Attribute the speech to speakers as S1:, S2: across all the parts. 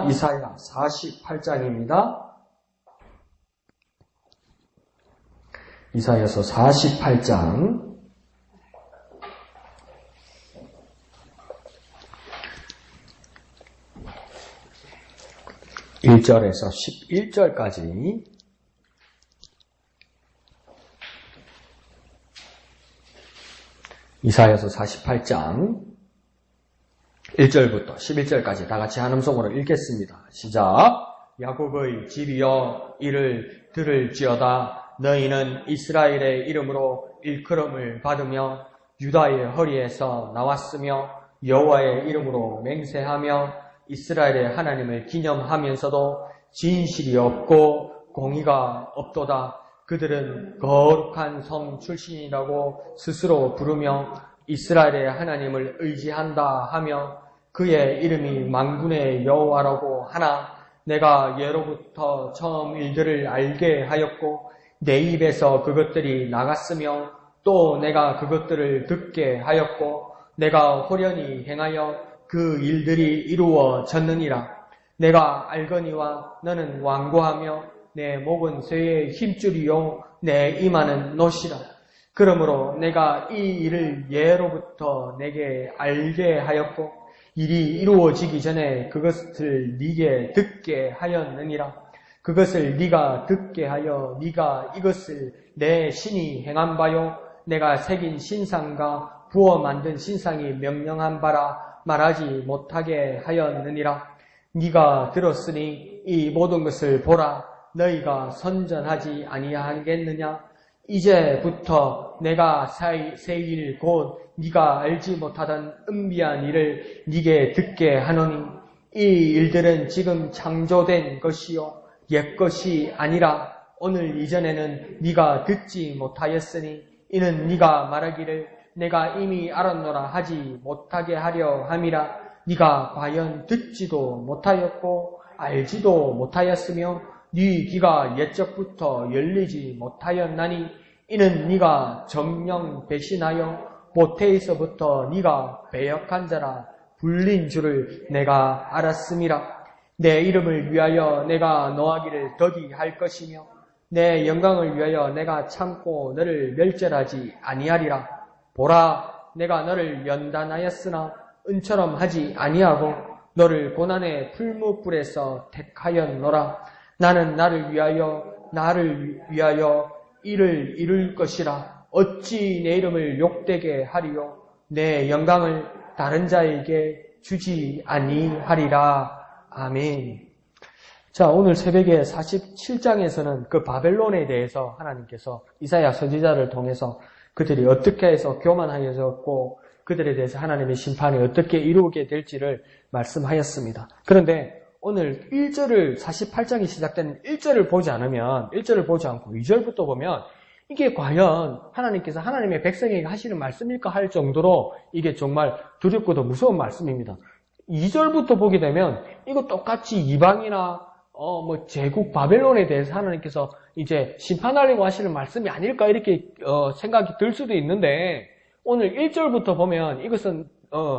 S1: 자, 이사야 48장입니다. 이사야서 48장 1절에서 11절까지 이사야서 48장 1절부터 11절까지 다 같이 한 음성으로 읽겠습니다. 시작. 야곱의 집이여 이를 들을지어다. 너희는 이스라엘의 이름으로 일컬음을 받으며 유다의 허리에서 나왔으며 여호와의 이름으로 맹세하며 이스라엘의 하나님을 기념하면서도 진실이 없고 공의가 없도다. 그들은 거룩한 성 출신이라고 스스로 부르며 이스라엘의 하나님을 의지한다 하며 그의 이름이 만군의 여호와라고 하나 내가 예로부터 처음 일들을 알게 하였고 내 입에서 그것들이 나갔으며 또 내가 그것들을 듣게 하였고 내가 호련히 행하여 그 일들이 이루어졌느니라. 내가 알거니와 너는 완고하며 내 목은 쇠의 힘줄이요 내 이마는 노시라. 그러므로 내가 이 일을 예로부터 내게 알게 하였고 일이 이루어지기 전에 그것을 네게 듣게 하였느니라. 그것을 네가 듣게 하여 네가 이것을 내 신이 행한 바요 내가 새긴 신상과 부어 만든 신상이 명령한 바라 말하지 못하게 하였느니라. 네가 들었으니 이 모든 것을 보라. 너희가 선전하지 아니하겠느냐? 이제부터 내가 새일 곧 네가 알지 못하던 은비한 일을 네게 듣게 하노니 이 일들은 지금 창조된 것이요 옛것이 아니라 오늘 이전에는 네가 듣지 못하였으니 이는 네가 말하기를 내가 이미 알았노라 하지 못하게 하려 함이라. 네가 과연 듣지도 못하였고 알지도 못하였으며 네 귀가 옛적부터 열리지 못하였나니 이는 네가 정령 배신하여 모태에서부터 네가 배역한 자라 불린 줄을 내가 알았음이라. 내 이름을 위하여 내가 노하기를 더디할 것이며 내 영광을 위하여 내가 참고 너를 멸절하지 아니하리라. 보라, 내가 너를 연단하였으나 은처럼 하지 아니하고 너를 고난의 풀무불에서 택하였노라. 나는 나를 위하여 이를 이룰 것이라. 어찌 내 이름을 욕되게 하리요 내 영광을 다른 자에게 주지 아니하리라. 아멘. 자, 오늘 새벽에 47장에서는 그 바벨론에 대해서 하나님께서 이사야 선지자를 통해서 그들이 어떻게 해서 교만하여졌고 그들에 대해서 하나님의 심판이 어떻게 이루게 될지를 말씀하였습니다. 그런데 오늘 1절을 48장이 시작되는 1절을 보지 않고 2절부터 보면 이게 과연 하나님께서 하나님의 백성에게 하시는 말씀일까 할 정도로 이게 정말 두렵고도 무서운 말씀입니다. 2절부터 보게 되면 이거 똑같이 이방이나 제국 바벨론에 대해서 하나님께서 이제 심판하려고 하시는 말씀이 아닐까 이렇게 생각이 들 수도 있는데 오늘 1절부터 보면 이것은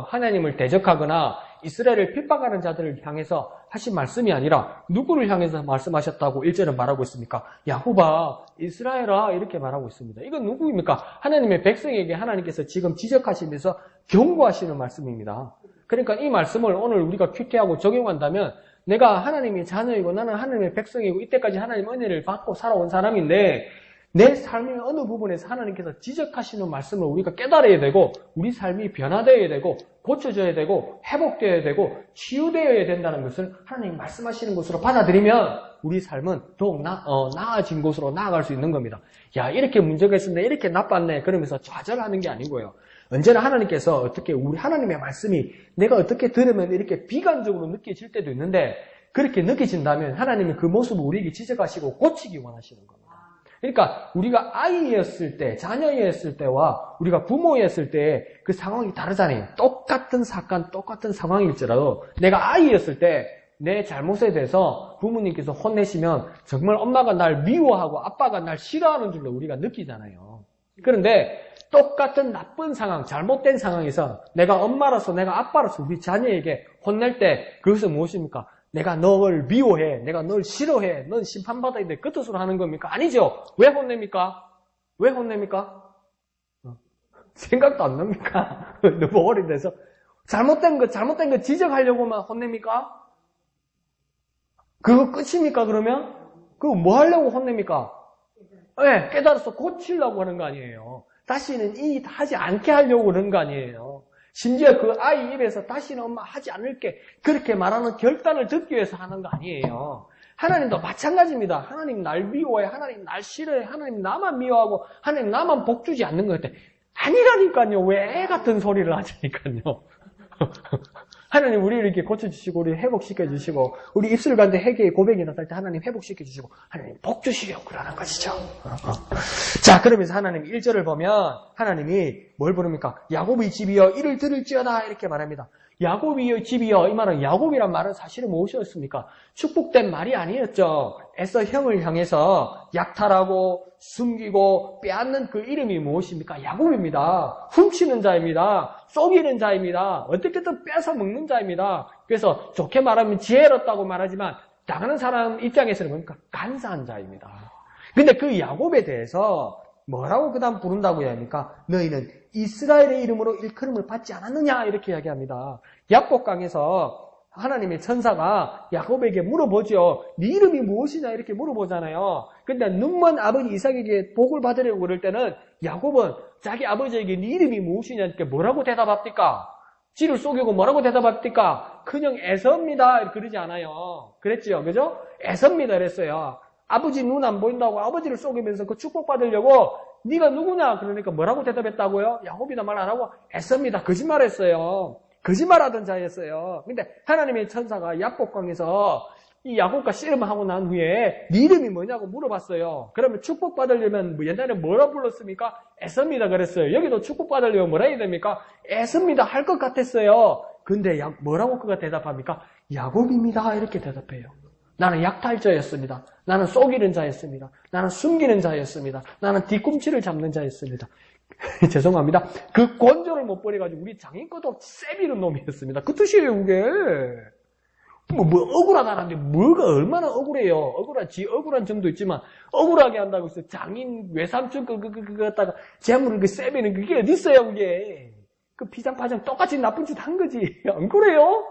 S1: 하나님을 대적하거나 이스라엘을 핍박하는 자들을 향해서 하신 말씀이 아니라 누구를 향해서 말씀하셨다고 1절은 말하고 있습니까? 야곱아, 이스라엘아 이렇게 말하고 있습니다. 이건 누구입니까? 하나님의 백성에게 하나님께서 지금 지적하시면서 경고하시는 말씀입니다. 그러니까 이 말씀을 오늘 우리가 큐티하고 적용한다면 내가 하나님의 자녀이고 나는 하나님의 백성이고 이때까지 하나님의 은혜를 받고 살아온 사람인데 내 삶의 어느 부분에서 하나님께서 지적하시는 말씀을 우리가 깨달아야 되고 우리 삶이 변화되어야 되고 고쳐져야 되고 회복되어야 되고 치유되어야 된다는 것을 하나님이 말씀하시는 것으로 받아들이면 우리 삶은 더욱 나아진 곳으로 나아갈 수 있는 겁니다. 야, 이렇게 문제가 있었네, 이렇게 나빴네 그러면서 좌절하는 게 아니고요. 언제나 하나님께서 어떻게 우리 하나님의 말씀이 내가 어떻게 들으면 이렇게 비관적으로 느껴질 때도 있는데 그렇게 느껴진다면 하나님이 그 모습을 우리에게 지적하시고 고치기 원하시는 겁니다. 그러니까 우리가 아이였을 때, 자녀였을 때와 우리가 부모였을 때 그 상황이 다르잖아요. 똑같은 사건, 똑같은 상황일지라도 내가 아이였을 때 내 잘못에 대해서 부모님께서 혼내시면 정말 엄마가 날 미워하고 아빠가 날 싫어하는 줄로 우리가 느끼잖아요. 그런데 똑같은 나쁜 상황, 잘못된 상황에서 내가 엄마로서, 내가 아빠로서 우리 자녀에게 혼낼 때 그것은 무엇입니까? 내가 널 미워해, 내가 널 싫어해, 넌 심판받아야 돼. 그 뜻으로 하는 겁니까? 아니죠. 왜 혼냅니까? 왜 혼냅니까? 생각도 안 납니까? 너무 어린데서 잘못된 거 지적하려고만 혼냅니까? 그거 끝입니까, 그러면? 그거 뭐 하려고 혼냅니까? 네, 깨달아서 고치려고 하는 거 아니에요. 다시는 이 하지 않게 하려고 그런 거 아니에요. 심지어 그 아이 입에서 다시는 엄마 하지 않을게 그렇게 말하는 결단을 듣기 위해서 하는 거 아니에요. 하나님도 마찬가지입니다. 하나님 날 미워해, 하나님 날 싫어해, 하나님 나만 미워하고 하나님 나만 복주지 않는 것 같아. 아니라니까요. 왜 애 같은 소리를 하시니까요. 하나님 우리 이렇게 고쳐주시고 우리 회복시켜주시고 우리 입술 가운데 회개의 고백이 나타날 때 하나님 회복시켜주시고 하나님 복 주시려고 그러는 것이죠. 자, 그러면서 하나님 1절을 보면 하나님이 뭘 부릅니까? 야곱의 집이여 이를 들을지어다 이렇게 말합니다. 야곱의 집이여, 이 말은 야곱이란 말은 사실은 무엇이었습니까? 축복된 말이 아니었죠. 에서 형을 향해서 약탈하고 숨기고 빼앗는 그 이름이 무엇입니까? 야곱입니다. 훔치는 자입니다. 속이는 자입니다. 어떻게든 뺏어 먹는 자입니다. 그래서 좋게 말하면 지혜롭다고 말하지만 다른 사람 입장에서는 뭡니까? 간사한 자입니다. 근데 그 야곱에 대해서 뭐라고 그 다음 부른다고 해야 합니까? 너희는 이스라엘의 이름으로 일컬음을 받지 않았느냐 이렇게 이야기합니다. 야복강에서 하나님의 천사가 야곱에게 물어보죠. 네 이름이 무엇이냐 이렇게 물어보잖아요. 근데 눈먼 아버지 이삭에게 복을 받으려고 그럴 때는 야곱은 자기 아버지에게 네 이름이 무엇이냐 이렇게 뭐라고 대답합니까? 지를 속이고 뭐라고 대답합니까? 그냥 에서입니다 그러지 않아요. 그랬죠, 그죠? 에서입니다 그랬어요. 아버지 눈 안 보인다고 아버지를 속이면서 그 축복 받으려고 네가 누구냐 그러니까 뭐라고 대답했다고요? 야곱이나 말 안 하고 에서입니다. 거짓말했어요. 거짓말하던 자였어요. 근데 하나님의 천사가 야복강에서 이 야곱과 씨름하고 난 후에 네 이름이 뭐냐고 물어봤어요. 그러면 축복 받으려면 옛날에 뭐라 불렀습니까? 에서입니다 그랬어요. 여기도 축복 받으려면 뭐라 해야 됩니까? 에서입니다 할 것 같았어요. 근데 뭐라고 그가 대답합니까? 야곱입니다 이렇게 대답해요. 나는 약탈자였습니다. 나는 속이는 자였습니다. 나는 숨기는 자였습니다. 나는 뒤꿈치를 잡는 자였습니다. 죄송합니다. 그 권조를 못 버려가지고 우리 장인 것도 세비는 놈이었습니다. 그 뜻이에요, 그게. 억울하다는데 뭐가 얼마나 억울해요. 억울한 점도 있지만 억울하게 한다고 해서 장인 외삼촌 갖다가 재물을 그 세비는 그게 어딨어요, 그게. 그 피장파장 똑같이 나쁜 짓 한 거지. 안 그래요?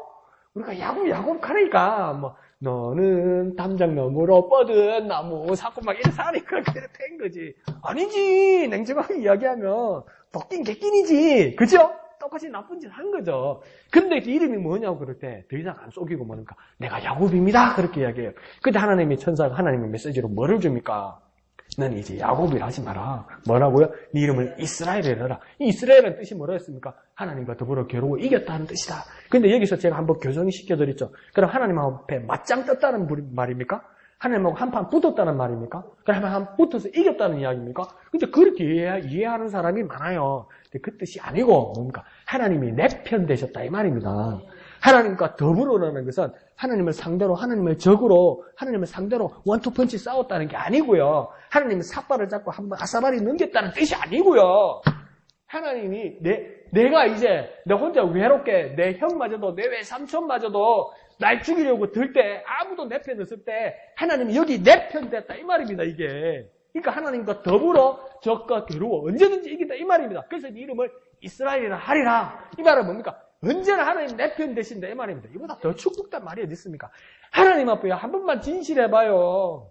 S1: 우리가 야곱하니까 너는 담장 너머로 뻗은 나무 사고 막 이래서 하니까 그래 팬 거지. 아니지. 냉정하게 이야기하면 도끼는 개끼니지. 그죠? 똑같이 나쁜 짓 한 거죠. 근데 이름이 뭐냐고 그럴 때 더 이상 안 속이고 뭐니까 내가 야곱입니다. 그렇게 이야기해요. 근데 하나님의 천사가 하나님의 메시지로 뭐를 줍니까? 너는 이제 야곱이라 하지 마라. 뭐라고요? 네 이름을 이스라엘이라 해라. 이 이스라엘은 뜻이 뭐였습니까? 하나님과 더불어 겨루고 이겼다는 뜻이다. 근데 여기서 제가 한번 교정시켜드렸죠. 그럼 하나님 앞에 맞짱 떴다는 말입니까? 하나님하고 한판 붙었다는 말입니까? 그럼 한판 붙어서 이겼다는 이야기입니까? 근데 그렇게 이해하는 사람이 많아요. 근데 그 뜻이 아니고 뭡니까? 하나님이 내 편 되셨다 이 말입니다. 하나님과 더불어라는 것은 하나님을 상대로, 하나님을 적으로, 하나님을 상대로 원투펀치 싸웠다는 게 아니고요. 하나님의 삿발을 잡고 한번 아사발이 넘겼다는 뜻이 아니고요. 하나님이 내가 이제 내 혼자 외롭게 내 형마저도 내 외삼촌마저도 날 죽이려고 들 때 아무도 내 편 없을 때 하나님이 여기 내 편 됐다 이 말입니다 이게. 그러니까 하나님과 더불어 적과 겨루어 언제든지 이긴다 이 말입니다. 그래서 이 이름을 이스라엘이라 하리라. 이 말은 뭡니까? 언제나 하나님 내 편 되신다 이 말입니다. 이보다 더 축복된 말이 어디 있습니까? 하나님 앞에 한 번만 진실해봐요.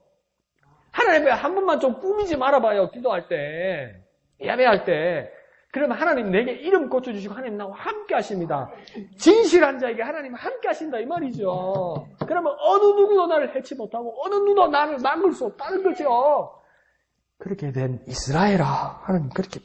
S1: 하나님 앞에 한 번만 좀 꾸미지 말아봐요. 기도할 때, 예배할 때. 그러면 하나님 내게 이름 고쳐주시고 하나님 나와 함께 하십니다. 진실한 자에게 하나님 함께 하신다 이 말이죠. 그러면 어느 누구도 나를 해치 못하고 어느 누구도 나를 막을 수 없다는 거죠. 그렇게 된 이스라엘아 하나님 그렇게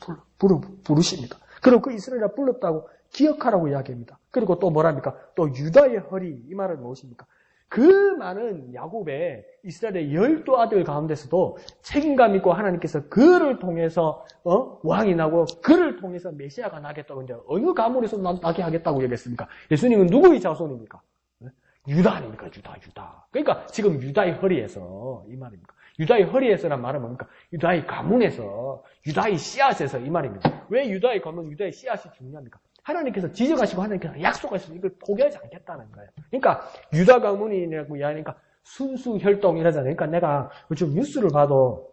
S1: 부르십니다. 그리고 그 이스라엘아 불렀다고 기억하라고 이야기합니다. 그리고 또 뭐랍니까? 또 유다의 허리 이 말은 무엇입니까? 그 많은 야곱의 이스라엘의 12아들 가운데서도 책임감 있고 하나님께서 그를 통해서 왕이 나고 그를 통해서 메시아가 나겠다고 이제 어느 가문에서 나게 하겠다고 얘기했습니까? 예수님은 누구의 자손입니까? 유다 아닙니까? 유다. 그러니까 지금 유다의 허리에서 이 말입니까? 유다의 허리에서란 말은 뭡니까? 유다의 가문에서, 유다의 씨앗에서 이 말입니다. 왜 유다의 가문, 유다의 씨앗이 중요합니까? 하나님께서 지적하시고 하나님께서 약속하시고 이걸 포기하지 않겠다는 거예요. 그러니까 유다 가문이라고 이야기하니까 순수 혈통 이러잖아요. 그러니까 내가 요즘 뉴스를 봐도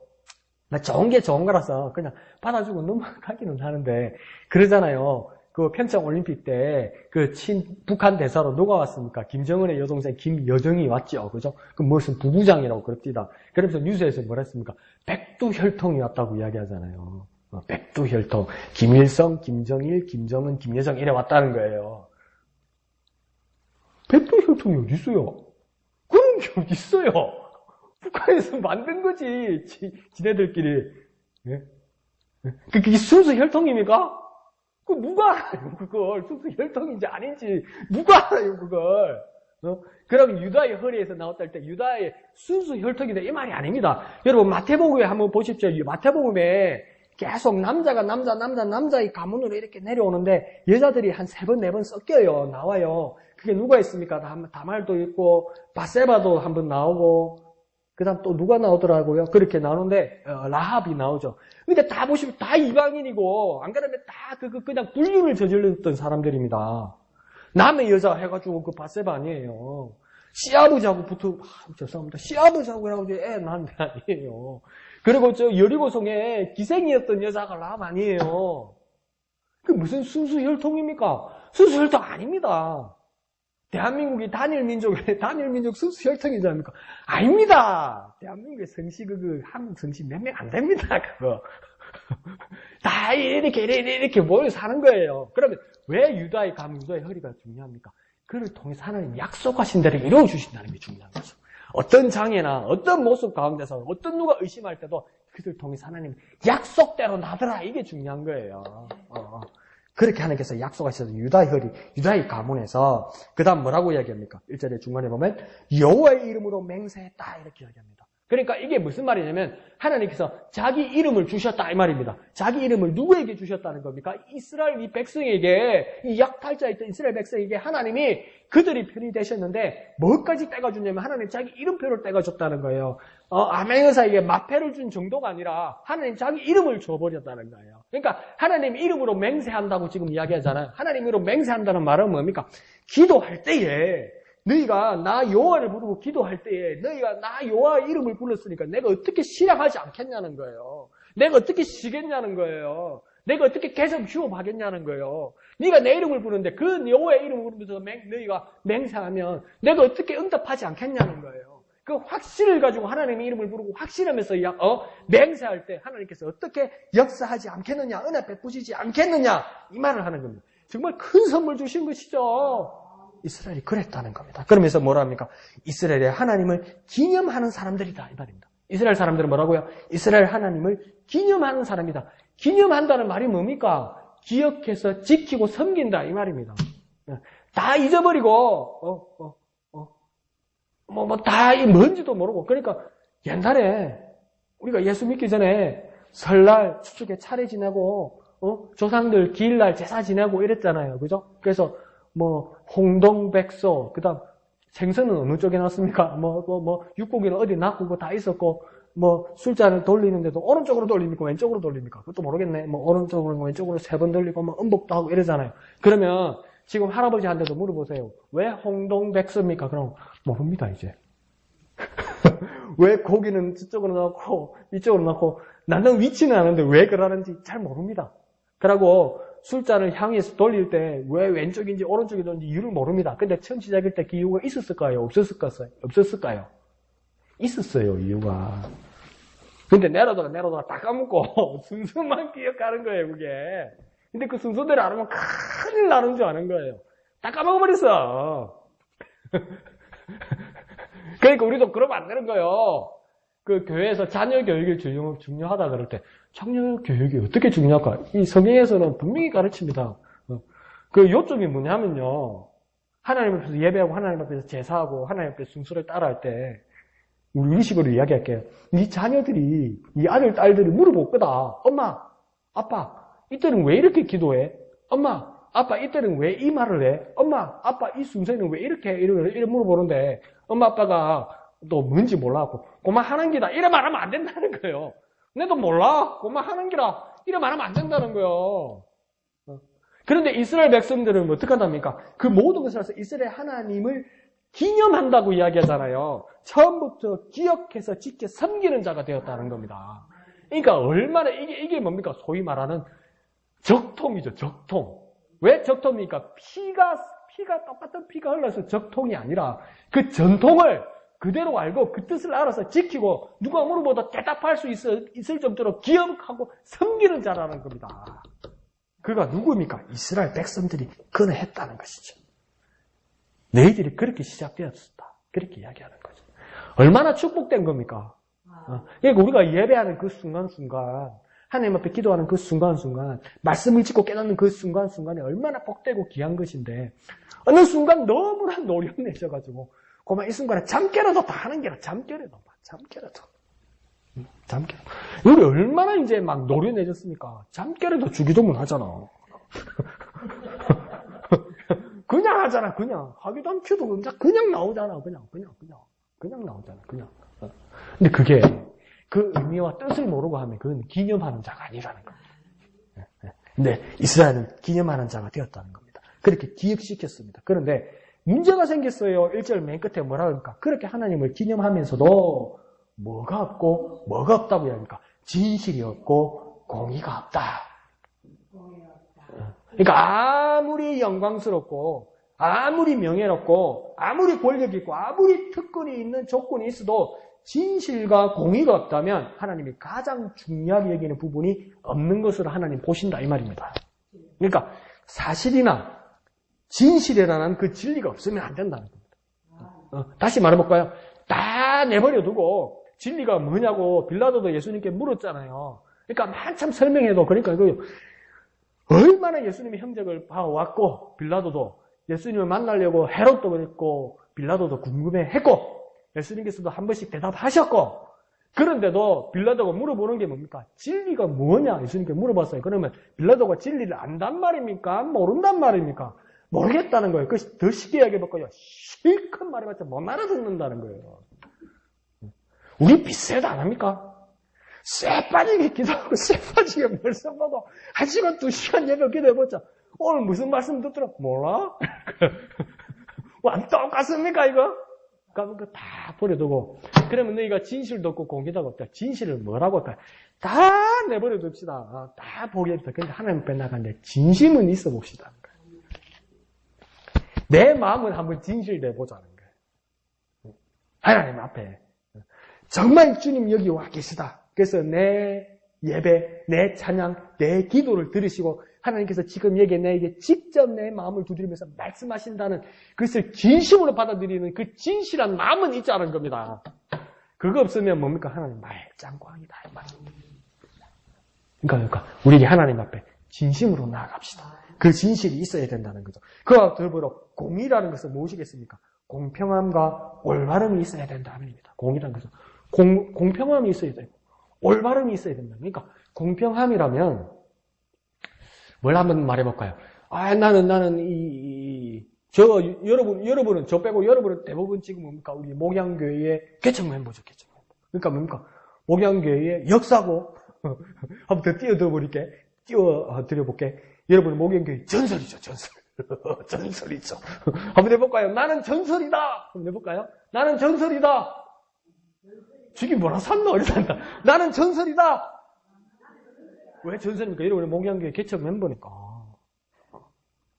S1: 나 좋은 게 좋은 거라서 그냥 받아주고 넘어가기는 하는데 그러잖아요. 그 평창 올림픽 때 그 북한 대사로 누가 왔습니까? 김정은의 여동생 김여정이 왔죠. 그죠? 그 무슨 부부장이라고 그럽디다. 그러면서 뉴스에서 뭐라 했습니까? 백두혈통이 왔다고 이야기하잖아요. 백두혈통. 김일성, 김정일, 김정은, 김여정 이래 왔다는 거예요. 백두혈통이 어디 있어요? 그런 게 어디 있어요? 북한에서 만든 거지. 지네들끼리. 예? 그게 순수 혈통입니까? 그 누가 알아요, 그걸? 순수 혈통인지 아닌지 누가 알아요, 그걸? 그럼 유다의 허리에서 나왔다 할 때 유다의 순수 혈통이다 이 말이 아닙니다. 여러분 마태복음에 한번 보십시오. 마태복음에 계속 남자의 가문으로 이렇게 내려오는데 여자들이 한 3번, 4번 섞여요. 나와요. 그게 누가 있습니까? 다말도 있고 바세바도 한번 나오고 그 다음 또 누가 나오더라고요. 그렇게 나오는데 라합이 나오죠. 근데 다 보시면 다 이방인이고 안 그러면 다 그냥 불륜을 저질렀던 사람들입니다. 남의 여자 해가지고 그 바세바 아니에요. 씨아버지하고 죄송합니다. 씨아버지하고 해가지고 애 낳은 게 아니에요. 그리고 저 여리고성에 기생이었던 여자가 라합 아니에요. 그 무슨 순수 혈통입니까? 순수 혈통 아닙니다. 대한민국이 단일민족 순수 혈통이지 않습니까? 아닙니다. 대한민국의 성씨, 한국 성씨 몇 명 안 됩니다, 그거. 다 이렇게 모여 사는 거예요. 그러면 왜 유다의 가문, 유다의 허리가 중요합니까? 그를 통해서 하나님 약속하신 대로 이루어주신다는 게 중요한 거죠. 어떤 장애나 어떤 모습 가운데서 어떤 누가 의심할 때도 그들 통해서 하나님 약속대로 나더라. 이게 중요한 거예요. 그렇게 하나님께서 약속하셔서 유다의 허리, 유다의 가문에서 그 다음 뭐라고 이야기합니까? 1절의 중간에 보면 여호와의 이름으로 맹세했다 이렇게 이야기합니다. 그러니까 이게 무슨 말이냐면 하나님께서 자기 이름을 주셨다 이 말입니다. 자기 이름을 누구에게 주셨다는 겁니까? 이스라엘 이 백성에게, 이 약탈자에 있던 이스라엘 백성에게 하나님이 그들이 편이 되셨는데 뭐까지 떼가주냐면 하나님 자기 이름표를 떼가줬다는 거예요. 아멘 여사에게 마패를 준 정도가 아니라 하나님 자기 이름을 줘버렸다는 거예요. 그러니까 하나님 이름으로 맹세한다고 지금 이야기하잖아요. 하나님 이름으로 맹세한다는 말은 뭡니까? 기도할 때에 너희가 나 여호와를 부르고 기도할 때에 너희가 나 여호와의 이름을 불렀으니까 내가 어떻게 실행하지 않겠냐는 거예요. 내가 어떻게 쉬겠냐는 거예요. 내가 어떻게 계속 휴업하겠냐는 거예요. 네가 내 이름을 부르는데 그 여호와의 이름을 부르면서 너희가 맹세하면 내가 어떻게 응답하지 않겠냐는 거예요. 그 확신을 가지고 하나님의 이름을 부르고 확신하면서 맹세할 때 하나님께서 어떻게 역사하지 않겠느냐, 은혜 베푸시지 않겠느냐 이 말을 하는 겁니다. 정말 큰 선물 주신 것이죠. 이스라엘이 그랬다는 겁니다. 그러면서 뭐라 합니까? 이스라엘의 하나님을 기념하는 사람들이다 이 말입니다. 이스라엘 사람들은 뭐라고요? 이스라엘 하나님을 기념하는 사람이다. 기념한다는 말이 뭡니까? 기억해서 지키고 섬긴다 이 말입니다. 다 잊어버리고 다 뭔지도 모르고. 그러니까 옛날에 우리가 예수 믿기 전에 설날 추석에 차례 지내고 조상들 기일날 제사 지내고 이랬잖아요. 그죠? 그래서 홍동백소, 그 다음 생선은 어느 쪽에 놨습니까? 육고기는 어디 놔두고 다 있었고, 술잔을 돌리는데도 오른쪽으로 돌립니까? 왼쪽으로 돌립니까? 그것도 모르겠네. 오른쪽으로, 왼쪽으로 3번 돌리고, 음복도 하고 이러잖아요. 그러면 지금 할아버지한테도 물어보세요. 왜 홍동백소입니까? 그럼 모릅니다, 이제. 왜 고기는 저쪽으로 넣고, 이쪽으로 넣고, 나는 위치는 아는데 왜 그러는지 잘 모릅니다. 그러고, 술잔을 향해서 돌릴 때 왜 왼쪽인지 오른쪽인지 이유를 모릅니다. 근데 처음 시작일 때 그 이유가 있었을까요? 없었을까요? 있었어요, 이유가. 근데 내려다가 다 까먹고 순서만 기억하는 거예요, 그게. 근데 그 순서대로 안 하면 큰일 나는 줄 아는 거예요. 다 까먹어버렸어. 그러니까 우리도 그러면 안 되는 거예요. 그 교회에서 자녀 교육이 중요하다 그럴 때 자녀 교육이 어떻게 중요할까? 이 성경에서는 분명히 가르칩니다. 그 요점이 뭐냐면요. 하나님 앞에서 예배하고 하나님 앞에서 제사하고 하나님 앞에서 순서를 따라할 때 우리 이식으로 이야기할게요. 네 자녀들이, 네 아들, 딸들이 물어볼 거다. 엄마, 아빠, 이때는 왜 이렇게 기도해? 엄마, 아빠, 이때는 왜 이 말을 해? 엄마, 아빠, 이 순서는 왜 이렇게 해? 이렇게 물어보는데 엄마, 아빠가
S2: 또 뭔지 몰라갖고 그만 하는 기다 이래 말하면 안 된다는 거예요. 내도 몰라. 그만 하는 기라 이래 말하면 안 된다는 거예요. 그런데 이스라엘 백성들은 어떻게 한답니까? 그 모든 것을 해서 이스라엘 하나님을 기념한다고 이야기하잖아요. 처음부터 기억해서 지켜 섬기는 자가 되었다는 겁니다. 그러니까 얼마나 이게 뭡니까? 소위 말하는 적통이죠. 적통. 왜 적통입니까? 피가 똑같은 피가 흘러서 적통이 아니라 그 전통을 그대로 알고 그 뜻을 알아서 지키고 누가 물어보다 대답할 수 있을 정도로 기억하고 섬기는 자라는 겁니다. 그가 누구입니까? 이스라엘 백성들이 그러했다는 것이죠. 너희들이 그렇게 시작되었다. 그렇게 이야기하는 거죠. 얼마나 축복된 겁니까? 그러니까 우리가 예배하는 그 순간순간, 하나님 앞에 기도하는 그 순간순간, 말씀을 짓고 깨닫는 그 순간순간이 얼마나 복되고 귀한 것인데, 어느 순간 너무나 노력내셔가지고, 그만 이 순간에 잠깨라도 다 하는 게라, 잠깨라도. 우리 얼마나 이제 막 노력내셨습니까? 잠깨라도 주기도문 하잖아. 그냥 하잖아, 그냥. 하기도 않고도 그냥 나오잖아, 그냥 나오잖아. 근데 그게 그 의미와 뜻을 모르고 하면 그건 기념하는 자가 아니라는 겁니다. 근데 이스라엘은 기념하는 자가 되었다는 겁니다. 그렇게 기억시켰습니다. 그런데 문제가 생겼어요. 1절 맨 끝에 뭐라 그러니까 그렇게 하나님을 기념하면서도 뭐가 없고 뭐가 없다고 이야기합니까? 진실이 없고 공의가 없다. 그러니까 아무리 영광스럽고 아무리 명예롭고 아무리 권력이 있고 아무리 특권이 있는 조건이 있어도 진실과 공의가 없다면 하나님이 가장 중요하게 여기는 부분이 없는 것으로 하나님 보신다 이 말입니다. 그러니까 사실이나 진실이라는 그 진리가 없으면 안 된다는 겁니다. 다시 말해볼까요? 다 내버려두고 진리가 뭐냐고 빌라도도 예수님께 물었잖아요. 그러니까 한참 설명해도 그러니까 얼마나 예수님의 행적을 봐왔고 빌라도도 예수님을 만나려고 헤롯도 그랬고 빌라도도 궁금해했고 예수님께서도 한 번씩 대답하셨고 그런데도 빌라도가 물어보는 게 뭡니까? 진리가 뭐냐? 예수님께 물어봤어요. 그러면 빌라도가 진리를 안단 말입니까? 모른단 말입니까? 모르겠다는 거예요. 그것이 더 쉽게 이야기해볼까요? 실컷 말해봤자 못 알아듣는다는 거예요. 우리 비슷해도 안 합니까? 쎄 빠지게 기도하고 쎄 빠지게 말씀 보고 1시간 2시간 예배 기도해보자. 오늘 무슨 말씀 듣더라? 몰라? 안 똑같습니까 이거? 그러니까 그거 다 버려두고 그러면 너희가 진실도 없고 공의도 없다. 진실을 뭐라고 할까요? 다 내버려 둡시다. 다 포기합시다. 근데 하나님 앞에 나가는데 진심은 있어 봅시다. 내 마음은 한번 진실 내보자는 거예요. 하나님 앞에 정말 주님 여기 와 계시다. 그래서 내 예배, 내 찬양, 내 기도를 들으시고 하나님께서 지금 여기 내게 직접 내 마음을 두드리면서 말씀하신다는 그것을 진심으로 받아들이는 그 진실한 마음은 있자는 겁니다. 그거 없으면 뭡니까? 하나님 말짱광이다. 그러니까 우리에게 하나님 앞에 진심으로 나아갑시다. 그 진실이 있어야 된다는 거죠. 그와 더불어 공의라는 것은 무엇이겠습니까? 공평함과 올바름이 있어야 된다는 겁니다. 공의라는 것은 공평함이 있어야 되고 올바름이 있어야 된다. 그러니까 공평함이라면 뭘 한번 말해볼까요? 나는 여러분은 저 빼고 여러분은 대부분 지금 뭡니까? 우리 목양교회의 개척 멤버죠, 개척 멤버. 그러니까 뭡니까? 목양교회의 역사고 한번 더 띄워드려볼게. 여러분은 목양교회 전설이죠, 전설. 전설이죠. 한번 해볼까요? 나는 전설이다. 한번 해볼까요? 나는 전설이다. 저기 뭐라 산다, 어디 산다. 나는 전설이다. 왜 전설입니까? 여러분의 목양교회 개척 멤버니까.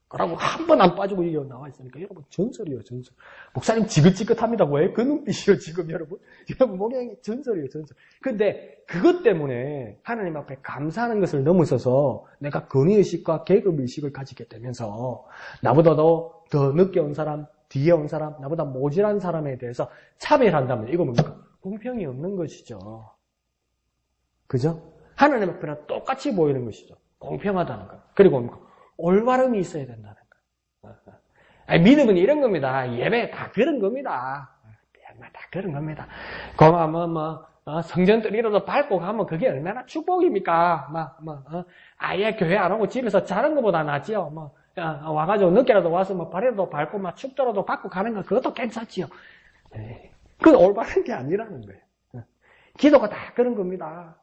S2: 그러고 한 번 안 빠지고 이게 나와 있으니까 여러분 전설이에요, 전설. 목사님 지긋지긋합니다. 왜 그 눈빛이요, 지금 여러분? 여러분 목양이 전설이에요, 전설. 근데 그것 때문에 하나님 앞에 감사하는 것을 넘어서서 내가 권위의식과 계급의식을 가지게 되면서 나보다도 더 늦게 온 사람, 뒤에 온 사람, 나보다 모질한 사람에 대해서 차별한다면 이거 뭡니까? 공평이 없는 것이죠. 그죠? 하나님 앞에는 똑같이 보이는 것이죠. 공평하다는 것. 그리고 뭡니까? 올바름이 있어야 된다는 것. 믿음은 이런 겁니다. 예배 다 그런 겁니다. 다 그런 겁니다. 성전들이라도 밟고 가면 그게 얼마나 축복입니까? 아예 교회 안 오고 집에서 자는 것보다 낫지요. 와가지고 늦게라도 와서 발이라도 밟고 춥더라도 받고 가는 거 그것도 괜찮지요. 그건 올바른 게 아니라는 거예요. 기도가 다 그런 겁니다.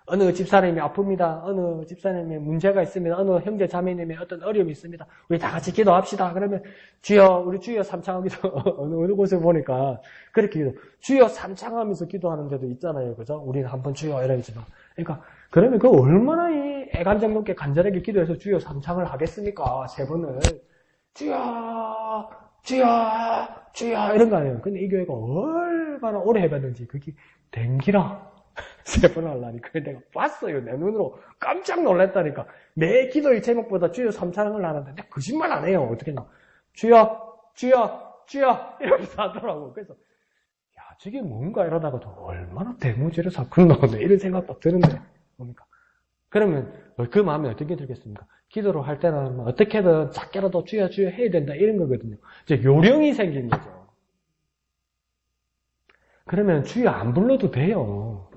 S2: 어느 집사님이 아픕니다. 어느 집사님이 문제가 있습니다. 어느 형제 자매님의 어떤 어려움이 있습니다. 우리 다 같이 기도합시다. 그러면 주여, 우리 주여 삼창하기도 어느 곳에 보니까 그렇게 기도. 주여 삼창하면서 기도하는 데도 있잖아요. 그죠? 우리는 한번 주여 이러지만. 그러니까 그러면 그 얼마나 이 애간장 높게 간절하게 기도해서 주여 삼창을 하겠습니까? 3번을. 주여, 주여, 주여 이런 거 아니에요. 근데 이 교회가 얼마나 오래 해봤는지 그게 댕기라. 3번 하려니까 내가 봤어요. 내 눈으로 깜짝 놀랐다니까. 내 기도의 제목보다 주여 삼창을 하는데 내가 거짓말 안 해요. 어떻게 나 주여, 주여, 주여 이러면서 하더라고. 그래서 야 저게 뭔가 이러다가도 얼마나 대무죄를 사건 나오네 이런 생각도 드는데 뭡니까? 그러면 그 마음에 어떻게 들겠습니까? 기도를 할 때는 어떻게든 작게라도 주여 주여 해야 된다 이런 거거든요. 이제 요령이 생긴 거죠. 그러면 주여 안 불러도 돼요.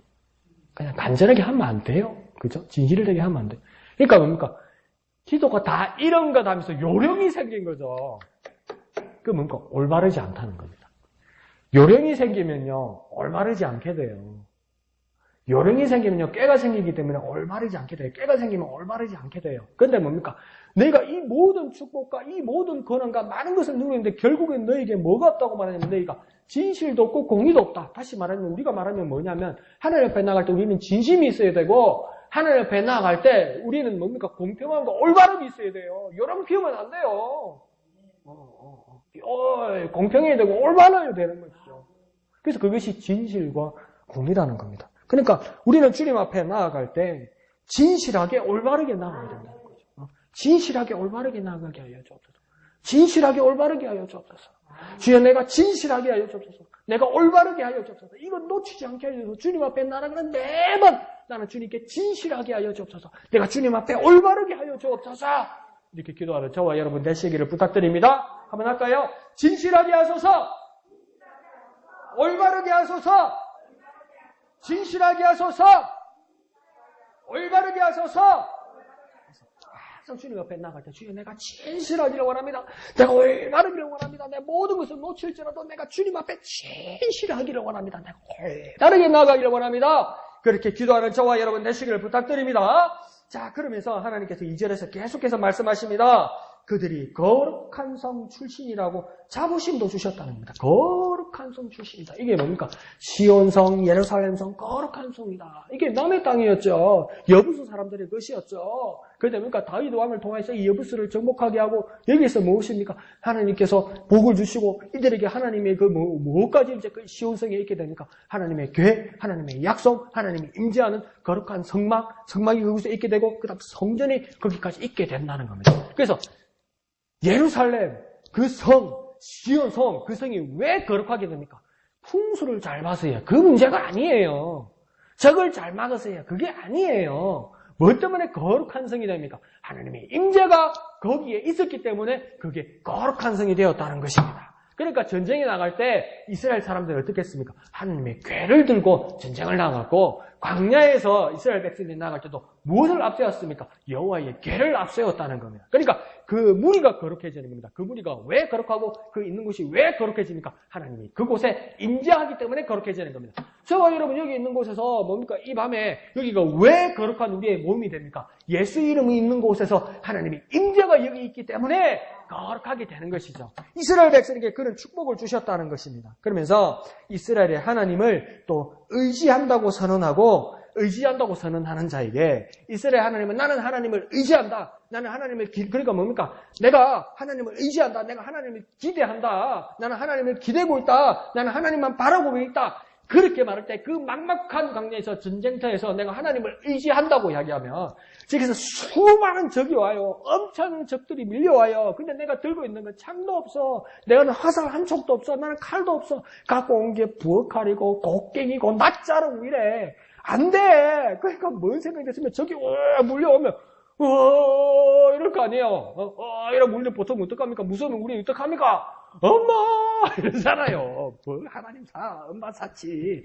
S2: 그냥 간절하게 하면 안 돼요. 그죠? 진실되게 하면 안 돼요. 그러니까 뭡니까? 기도가 다 이런 것 하면서 요령이 생긴 거죠. 그 뭡니까? 올바르지 않다는 겁니다. 요령이 생기면요, 올바르지 않게 돼요. 요령이 생기면요, 깨가 생기기 때문에 올바르지 않게 돼요. 깨가 생기면 올바르지 않게 돼요. 근데 뭡니까? 내가 이 모든 축복과 이 모든 권한과 많은 것을 누리는데 결국엔 너에게 뭐가 없다고 말하냐면 너희가 진실도 없고 공의도 없다. 다시 말하면 우리가 말하면 뭐냐면 하나님 앞에 나갈 때 우리는 진심이 있어야 되고 하나님 앞에 나갈 때 우리는 뭡니까? 공평함과 올바름이 있어야 돼요. 요령 피우면 안 돼요. 공평해야 되고 올바르야 되는 것이죠. 그래서 그것이 진실과 공의라는 겁니다. 그러니까 우리는 주님 앞에 나아갈 때 진실하게 올바르게 나아가야 된다는 거죠. 진실하게 올바르게 나아가게 하여 주옵소서. 진실하게 올바르게 하여 주옵소서. 주여 내가 진실하게 하여 주옵소서. 내가 올바르게 하여 주옵소서. 이건 놓치지 않게 하여 주옵소서. 주님 앞에 나아가는 매번 나는 주님께 진실하게 하여 주옵소서. 내가 주님 앞에 올바르게 하여 주옵소서. 이렇게 기도하는 저와 여러분 되시기를 부탁드립니다. 한번 할까요? 진실하게 하소서. 올바르게 하소서. 진실하게 하소서. 올바르게 하소서. 항상 주님 옆에 나갈 때 주여 내가 진실하기를 원합니다. 내가 올바르기를 원합니다. 내 모든 것을 놓칠지라도 내가 주님 앞에 진실하기를 원합니다. 내가 올바르게 나가기를 원합니다. 그렇게 기도하는 저와 여러분 되시기를 부탁드립니다. 자, 그러면서 하나님께서 2절에서 계속해서 말씀하십니다. 그들이 거룩한 성 출신이라고 자부심도 주셨다는 겁니다. 거룩한 성 출신이다. 이게 뭡니까? 시온성, 예루살렘성, 거룩한 성이다. 이게 남의 땅이었죠. 여부수 사람들의 것이었죠. 그런데 뭡니까? 다윗 왕을 통해서 이 여부수를 정복하게 하고 여기서 무엇입니까? 하나님께서 복을 주시고 이들에게 하나님의 그 무엇까지 이제 그 시온성에 있게 됩니까? 하나님의 궤, 하나님의 약속, 하나님이 임재하는 거룩한 성막이 그곳에 있게 되고 그 다음 성전이 거기까지 있게 된다는 겁니다. 그래서 예루살렘, 그 성, 시온성, 그 성이 왜 거룩하게 됩니까? 풍수를 잘 봐서요. 그 문제가 아니에요. 적을 잘 막아서요. 그게 아니에요. 뭐 때문에 거룩한 성이 됩니까? 하나님의 임재가 거기에 있었기 때문에 그게 거룩한 성이 되었다는 것입니다. 그러니까 전쟁에 나갈 때 이스라엘 사람들이 어떻게 했습니까? 하나님의 궤를 들고 전쟁을 나갔고 광야에서 이스라엘 백성들이 나갈 때도 무엇을 앞세웠습니까? 여호와의 궤를 앞세웠다는 겁니다. 그러니까 그 무리가 거룩해지는 겁니다. 그 무리가 왜 거룩하고 그 있는 곳이 왜 거룩해집니까? 하나님이 그곳에 임재하기 때문에 거룩해지는 겁니다. 저와 여러분 여기 있는 곳에서 뭡니까? 이 밤에 여기가 왜 거룩한 우리의 몸이 됩니까? 예수 이름이 있는 곳에서 하나님이 임재가 여기 있기 때문에 거룩하게 되는 것이죠. 이스라엘 백성에게 그런 축복을 주셨다는 것입니다. 그러면서 이스라엘의 하나님을 또 의지한다고 선언하는 자에게 이스라엘 하나님은 나는 하나님을 의지한다. 나는 하나님을 그러니까 뭡니까? 내가 하나님을 의지한다. 내가 하나님을 기대한다. 나는 하나님을 기대고 있다. 나는 하나님만 바라보고 있다. 그렇게 말할 때 그 막막한 광야에서 전쟁터에서 내가 하나님을 의지한다고 이야기하면 저기서 수많은 적이 와요. 엄청난 적들이 밀려와요. 근데 내가 들고 있는 건 창도 없어. 내가는 화살 한 촉도 없어. 나는 칼도 없어. 갖고 온 게 부엌칼이고 곡괭이고 낫자르고 이래. 안 돼. 그러니까 뭔 생각이 됐으면 저기 물려오면 이럴 거 아니에요. 이러 물려 보통 어떡합니까? 무서우면 우리 어떡합니까? 엄마! 이러잖아요. 뭐 하나님 엄마 사치.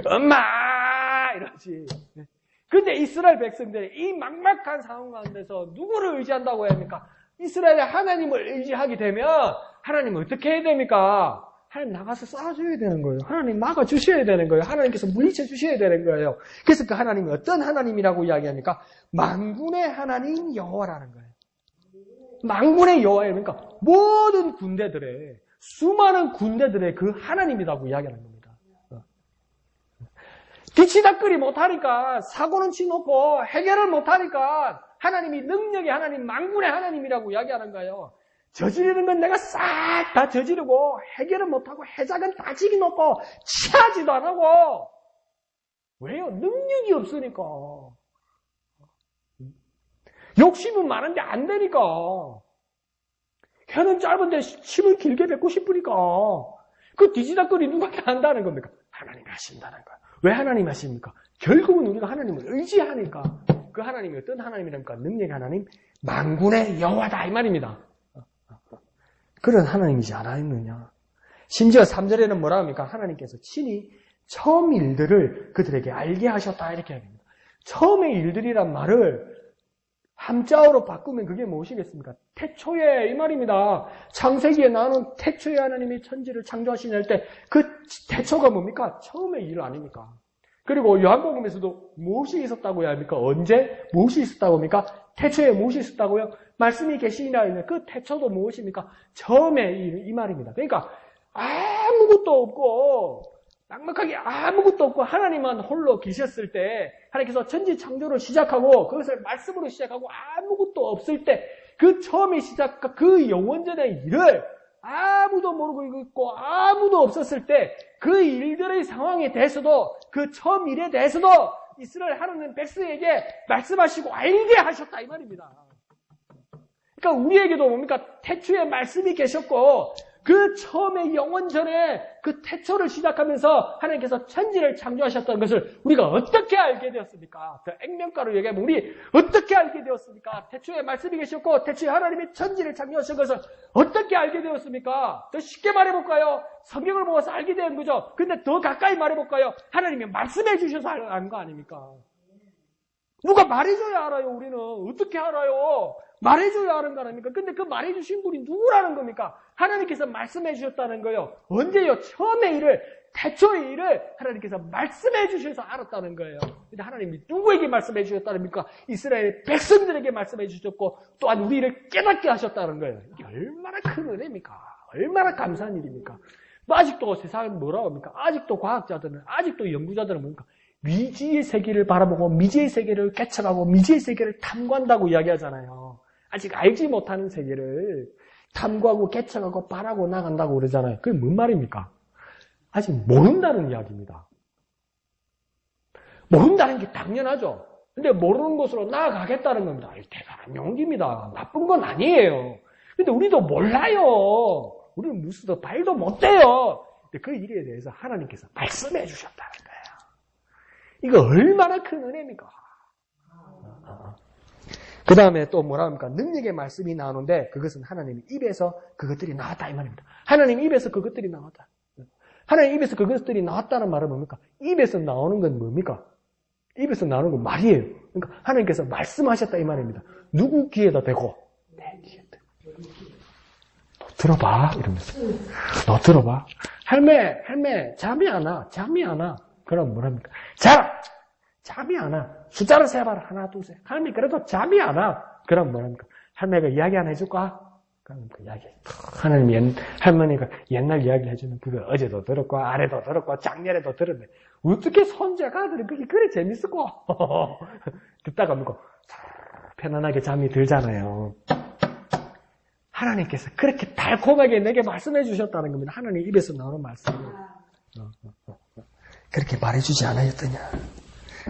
S2: 엄마! 이러지. 근데 이스라엘 백성들이 이 막막한 상황 가운데서 누구를 의지한다고 해야 합니까? 이스라엘의 하나님을 의지하게 되면 하나님은 어떻게 해야 됩니까? 하나님 나가서 쏴줘야 되는 거예요. 하나님 막아주셔야 되는 거예요. 하나님께서 물리쳐 주셔야 되는 거예요. 그래서 그 하나님이 어떤 하나님이라고 이야기합니까? 만군의 하나님 여호와라는 거예요. 만군의 여호와예요. 그러니까 모든 군대들의, 수많은 군대들의 그 하나님이라고 이야기하는 겁니다. 뒤치다끌이 못하니까, 사고는 치놓고 해결을 못하니까 하나님이 능력의 하나님, 만군의 하나님이라고 이야기하는 거예요. 저지르는 건 내가 싹 다 저지르고 해결은 못하고 해작은 다 지켜놓고 취하지도 안 하고. 왜요? 능력이 없으니까. 욕심은 많은데 안 되니까. 혀는 짧은데 침을 길게 뱉고 싶으니까. 그 뒤지다거리 누가 한다는 겁니까? 하나님이 하신다는 거야. 왜 하나님이 하십니까? 결국은 우리가 하나님을 의지하니까. 그 하나님이 어떤 하나님이랍니까? 능력의 하나님, 만군의 여호와다 이 말입니다. 그런 하나님이지 않았느냐. 심지어 3절에는 뭐라 합니까? 하나님께서 친히 처음 일들을 그들에게 알게 하셨다 이렇게 합니다. 처음의 일들이란 말을 함자어로 바꾸면 그게 무엇이겠습니까? 태초에 이 말입니다. 창세기에 나오는 태초에 하나님이 천지를 창조하시냐 할 때 그 태초가 뭡니까? 처음의 일 아닙니까? 그리고 요한복음에서도 무엇이 있었다고 해야 합니까? 언제? 무엇이 있었다고 합니까? 태초에 무엇이 있었다고요? 말씀이 계시니라 있는 그 태초도 무엇입니까? 처음의 일, 이 말입니다. 그러니까 아무것도 없고 막막하게 아무것도 없고 하나님만 홀로 계셨을 때 하나님께서 천지 창조를 시작하고 그것을 말씀으로 시작하고 아무것도 없을 때 그 처음에 시작과 그 영원전의 일을 아무도 모르고 있고 아무도 없었을 때 그 일들의 상황에 대해서도 그 처음 일에 대해서도 이스라엘 하나님 백성에게 말씀하시고 알게 하셨다 이 말입니다. 그러니까 우리에게도 뭡니까? 태초에 말씀이 계셨고 그 처음에 영원전에 그 태초를 시작하면서 하나님께서 천지를 창조하셨다는 것을 우리가 어떻게 알게 되었습니까? 더 액면가로 얘기하면 우리 어떻게 알게 되었습니까? 태초에 말씀이 계셨고 태초에 하나님이 천지를 창조하신 것을 어떻게 알게 되었습니까? 더 쉽게 말해볼까요? 성경을 보고서 알게 된 거죠. 근데 더 가까이 말해볼까요? 하나님이 말씀해 주셔서 아는 거 아닙니까? 누가 말해줘야 알아요, 우리는. 어떻게 알아요? 말해줘야 하는 거 아닙니까? 근데 그 말해주신 분이 누구라는 겁니까? 하나님께서 말씀해 주셨다는 거예요. 언제요? 처음의 일을, 태초의 일을 하나님께서 말씀해 주셔서 알았다는 거예요. 근데 하나님이 누구에게 말씀해 주셨다는 겁니까? 이스라엘 백성들에게 말씀해 주셨고 또한 우리를 깨닫게 하셨다는 거예요. 이게 얼마나 큰 은혜입니까? 얼마나 감사한 일입니까? 아직도 세상은 뭐라고 합니까? 아직도 과학자들은, 아직도 연구자들은 뭡니까? 미지의 세계를 바라보고 미지의 세계를 개척하고 미지의 세계를 탐구한다고 이야기하잖아요. 아직 알지 못하는 세계를 탐구하고 개척하고 바라고 나간다고 그러잖아요. 그게 뭔 말입니까? 아직 모른다는 이야기입니다. 모른다는 게 당연하죠. 근데 모르는 곳으로 나아가겠다는 겁니다. 대단한 용기입니다. 나쁜 건 아니에요. 근데 우리도 몰라요. 우리는 무수도 발도 못 대요. 근데 그 일에 대해서 하나님께서 말씀해 주셨다는 거예요. 이거 얼마나 큰 은혜입니까? 그 다음에 또 뭐라 합니까? 능력의 말씀이 나오는데 그것은 하나님 입에서 그것들이 나왔다 이 말입니다. 하나님 입에서 그것들이 나왔다. 하나님 입에서 그것들이 나왔다는 말은 뭡니까? 입에서 나오는 건 뭡니까? 입에서 나오는 건 말이에요. 그러니까 하나님께서 말씀하셨다 이 말입니다. 누구 귀에다 대고? 내 귀에다. 너 들어봐 이러면서. 너 들어봐. 할매 잠이 안 와. 잠이 안 와. 그럼 뭐랍니까? 자! 잠이 안 와. 숫자를 세봐라. 하나, 둘, 셋. 할머니, 그래도 잠이 안 와. 그럼 뭐랍니까? 할머니가 이야기 하나 해줄까? 그럼 그 이야기. 하나님, 할머니가 옛날 이야기를 해주면 그거 어제도 들었고, 아래도 들었고, 작년에도 들었네. 어떻게 손자가 아들은 그게 그래 재밌었고. 듣다가 뭐고, 편안하게 잠이 들잖아요. 하나님께서 그렇게 달콤하게 내게 말씀해 주셨다는 겁니다. 하나님 입에서 나오는 말씀을. 그렇게 말해주지 않았더냐.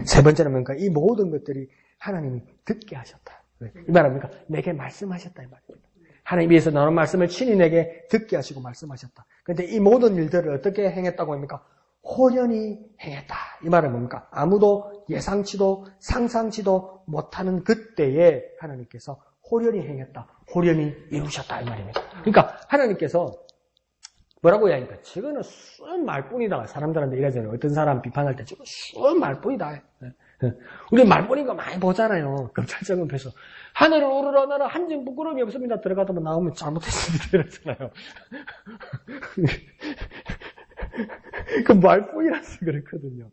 S2: 세 번째는 뭔가 이 모든 것들이 하나님이 듣게 하셨다. 이 말합니까? 내게 말씀하셨다 이 말입니다. 하나님 위에서 나오는 말씀을 친히 내게 듣게 하시고 말씀하셨다. 그런데 이 모든 일들을 어떻게 행했다고 합니까? 호련히 행했다. 이 말은 뭡니까? 아무도 예상치도 상상치도 못하는 그때에 하나님께서 호련히 행했다. 호련히 이루셨다 이 말입니다. 그러니까 하나님께서 뭐라고 해야 하니까 저거는 순 말뿐이다. 사람들한테 이러잖아요. 어떤 사람 비판할 때 저거 순 말뿐이다. 우리 말뿐인 거 많이 보잖아요. 검찰청은 뵈서 하늘을 오르라 나라 한 점 부끄러움이 없습니다. 들어가다만 나오면 잘못했습니다. 이러잖아요. 그 말뿐이라서 그렇거든요.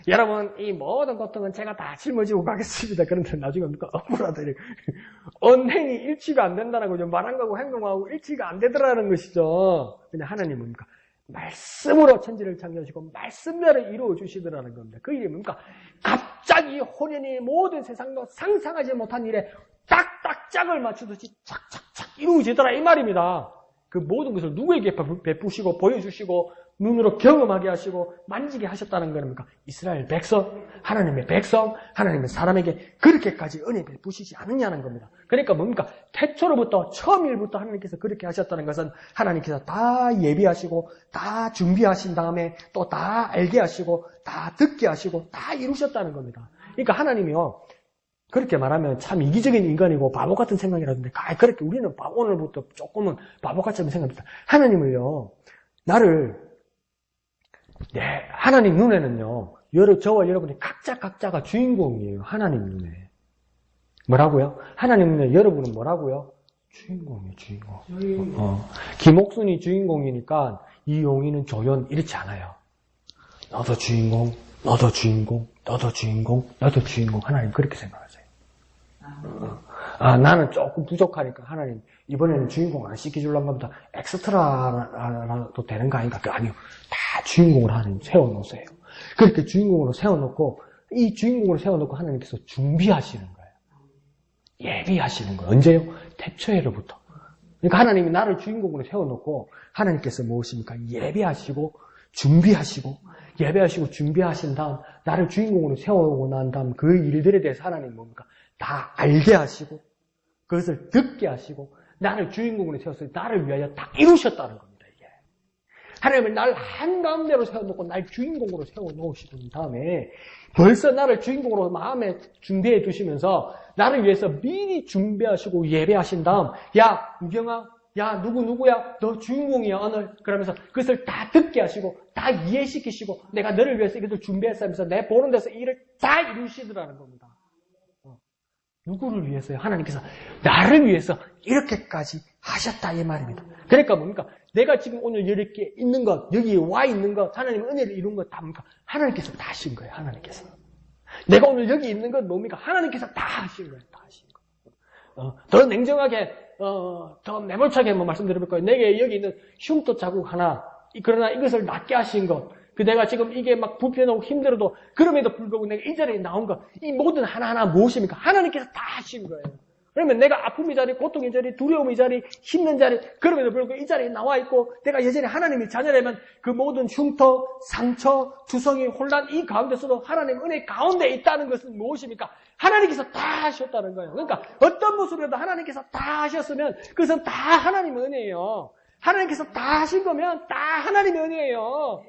S2: 여러분, 이 모든 고통은 제가 다 짊어지고 가겠습니다. 그런데 나중에 뭡니까? 억울하더니 언행이 일치가 안 된다는 거죠. 말한 거하고 행동하고 일치가 안 되더라는 것이죠. 근데 하나님은 뭡니까? 말씀으로 천지를 창조하시고 말씀대로 이루어 주시더라는 겁니다. 그 일이 뭡니까? 갑자기 혼연히 모든 세상도 상상하지 못한 일에 딱딱 짝을 맞추듯이 착착착 이루어지더라 이 말입니다. 그 모든 것을 누구에게 베푸시고 보여주시고 눈으로 경험하게 하시고 만지게 하셨다는 겁니까? 이스라엘 백성, 하나님의 백성, 하나님의 사람에게 그렇게까지 은혜 베푸시지 않느냐는 겁니다. 그러니까 뭡니까? 태초로부터 처음 일부터 하나님께서 그렇게 하셨다는 것은 하나님께서 다 예비하시고 다 준비하신 다음에 또 다 알게 하시고 다 듣게 하시고 다 이루셨다는 겁니다. 그러니까 하나님이요. 그렇게 말하면 참 이기적인 인간이고 바보 같은 생각이라던데 그렇게 우리는 오늘부터 조금은 바보같이 생각합니다. 하나님을요. 하나님 눈에는요. 저와 여러분이 각자가 주인공이에요. 하나님 눈에. 뭐라고요? 하나님 눈에 여러분은 뭐라고요? 주인공이에요. 주인공. 김옥순이 주인공이니까 이용이는 조연 이렇지 않아요. 너도 주인공, 너도 주인공, 너도 주인공, 너도 주인공. 하나님 그렇게 생각하세요. 나는 조금 부족하니까 하나님 이번에는 주인공 안 시켜주려면 보다 엑스트라라도 되는 거 아닌가? 아니요. 다 주인공으로 하나님 세워놓으세요. 그렇게 주인공으로 세워놓고 이 주인공으로 세워놓고 하나님께서 준비하시는 거예요. 예비하시는 거예요. 언제요? 태초에로부터. 그러니까 하나님이 나를 주인공으로 세워놓고 하나님께서 무엇입니까? 예비하시고 준비하신 다음 나를 주인공으로 세워오고 난 다음 그 일들에 대해서 하나님 뭡니까? 다 알게 하시고 그것을 듣게 하시고 나를 주인공으로 세워서 나를 위하여 다 이루셨다는 겁니다. 이게 하나님은 나를 한가운데로 세워놓고 날 주인공으로 세워놓으시던 다음에 벌써 나를 주인공으로 마음에 준비해 두시면서 나를 위해서 미리 준비하시고 예배하신 다음 야 우경아 야 누구야 너 주인공이야 오늘 그러면서 그것을 다 듣게 하시고 다 이해시키시고 내가 너를 위해서 이것을 준비했으면서 내 보는 데서 일을 다 이루시더라는 겁니다. 누구를 위해서요? 하나님께서 나를 위해서 이렇게까지 하셨다 이 말입니다. 그러니까 뭡니까? 내가 지금 오늘 이렇게 있는 것, 여기 와 있는 것, 하나님 은혜를 이룬 것 다 뭡니까? 하나님께서 다 하신 거예요. 하나님께서. 내가 오늘 여기 있는 건 뭡니까? 하나님께서 다 하신 거예요. 다 하신 거. 더 냉정하게, 더 매몰차게 한번 말씀드려볼 거예요. 내게 여기 있는 흉터 자국 하나, 그러나 이것을 낫게 하신 것, 내가 지금 이게 막 불편하고 힘들어도 그럼에도 불구하고 내가 이 자리에 나온 것, 이 모든 하나하나 무엇입니까? 하나님께서 다 하신 거예요. 그러면 내가 아픔의 자리, 고통의 자리, 두려움의 자리, 힘든 자리, 그럼에도 불구하고 이 자리에 나와 있고 내가 여전히 하나님의 자녀라면 그 모든 흉터, 상처, 투성이, 혼란 이 가운데서도 하나님 은혜 가운데 있다는 것은 무엇입니까? 하나님께서 다 하셨다는 거예요. 그러니까 어떤 모습이라도 하나님께서 다 하셨으면 그것은 다 하나님의 은혜예요. 하나님께서 다 하신 거면 다 하나님의 은혜예요.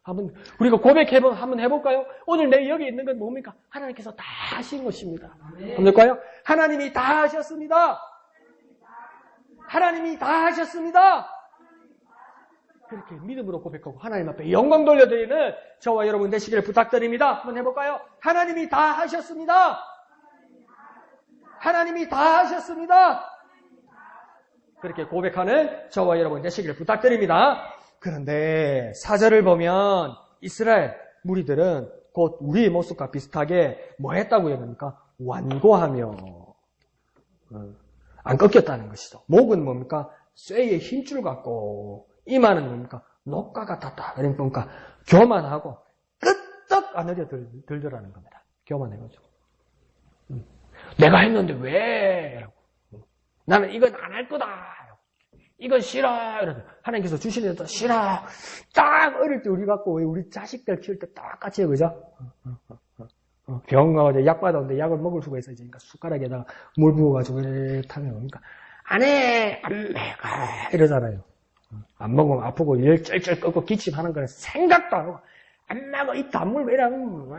S2: 한번 우리가 한번 해볼까요? 오늘 내 여기 있는 건 뭡니까? 하나님께서 다 하신 것입니다. 한번 볼까요? 하나님이 다 하셨습니다. 하나님이 다 하셨습니다. 그렇게 믿음으로 고백하고 하나님 앞에 영광 돌려드리는 저와 여러분 되시기를 부탁드립니다. 한번 해볼까요? 하나님이 다 하셨습니다. 하나님이 다 하셨습니다. 그렇게 고백하는 저와 여러분 되시기를 부탁드립니다. 그런데 4절을 보면 이스라엘 무리들은 곧 우리의 모습과 비슷하게 뭐 했다고 합니까? 완고하며 안 꺾였다는 것이죠. 목은 뭡니까? 쇠의 힘줄 같고 이마는 뭡니까? 녹과 같았다. 그러니까 교만하고 끄떡 안 흐려 들더라는 겁니다. 교만해가지고. 내가 했는데 왜? 나는 이건 안 할 거다. 이건 싫어. 하나님께서 주시는 데 싫어. 딱 어릴 때 우리 갖고 우리 자식들 키울 때 똑같이 그죠? 병원 가가지고 약 받았는데 약을 먹을 수가 있어요. 그러니까 숟가락에다가 물 부어가지고 이렇게 타면 그러니까 안 해. 이러잖아요. 안 먹으면 아프고 일 쩔쩔 꺾고 기침하는 거는 생각도 안 하고 안 나고 입 단물 왜 이러면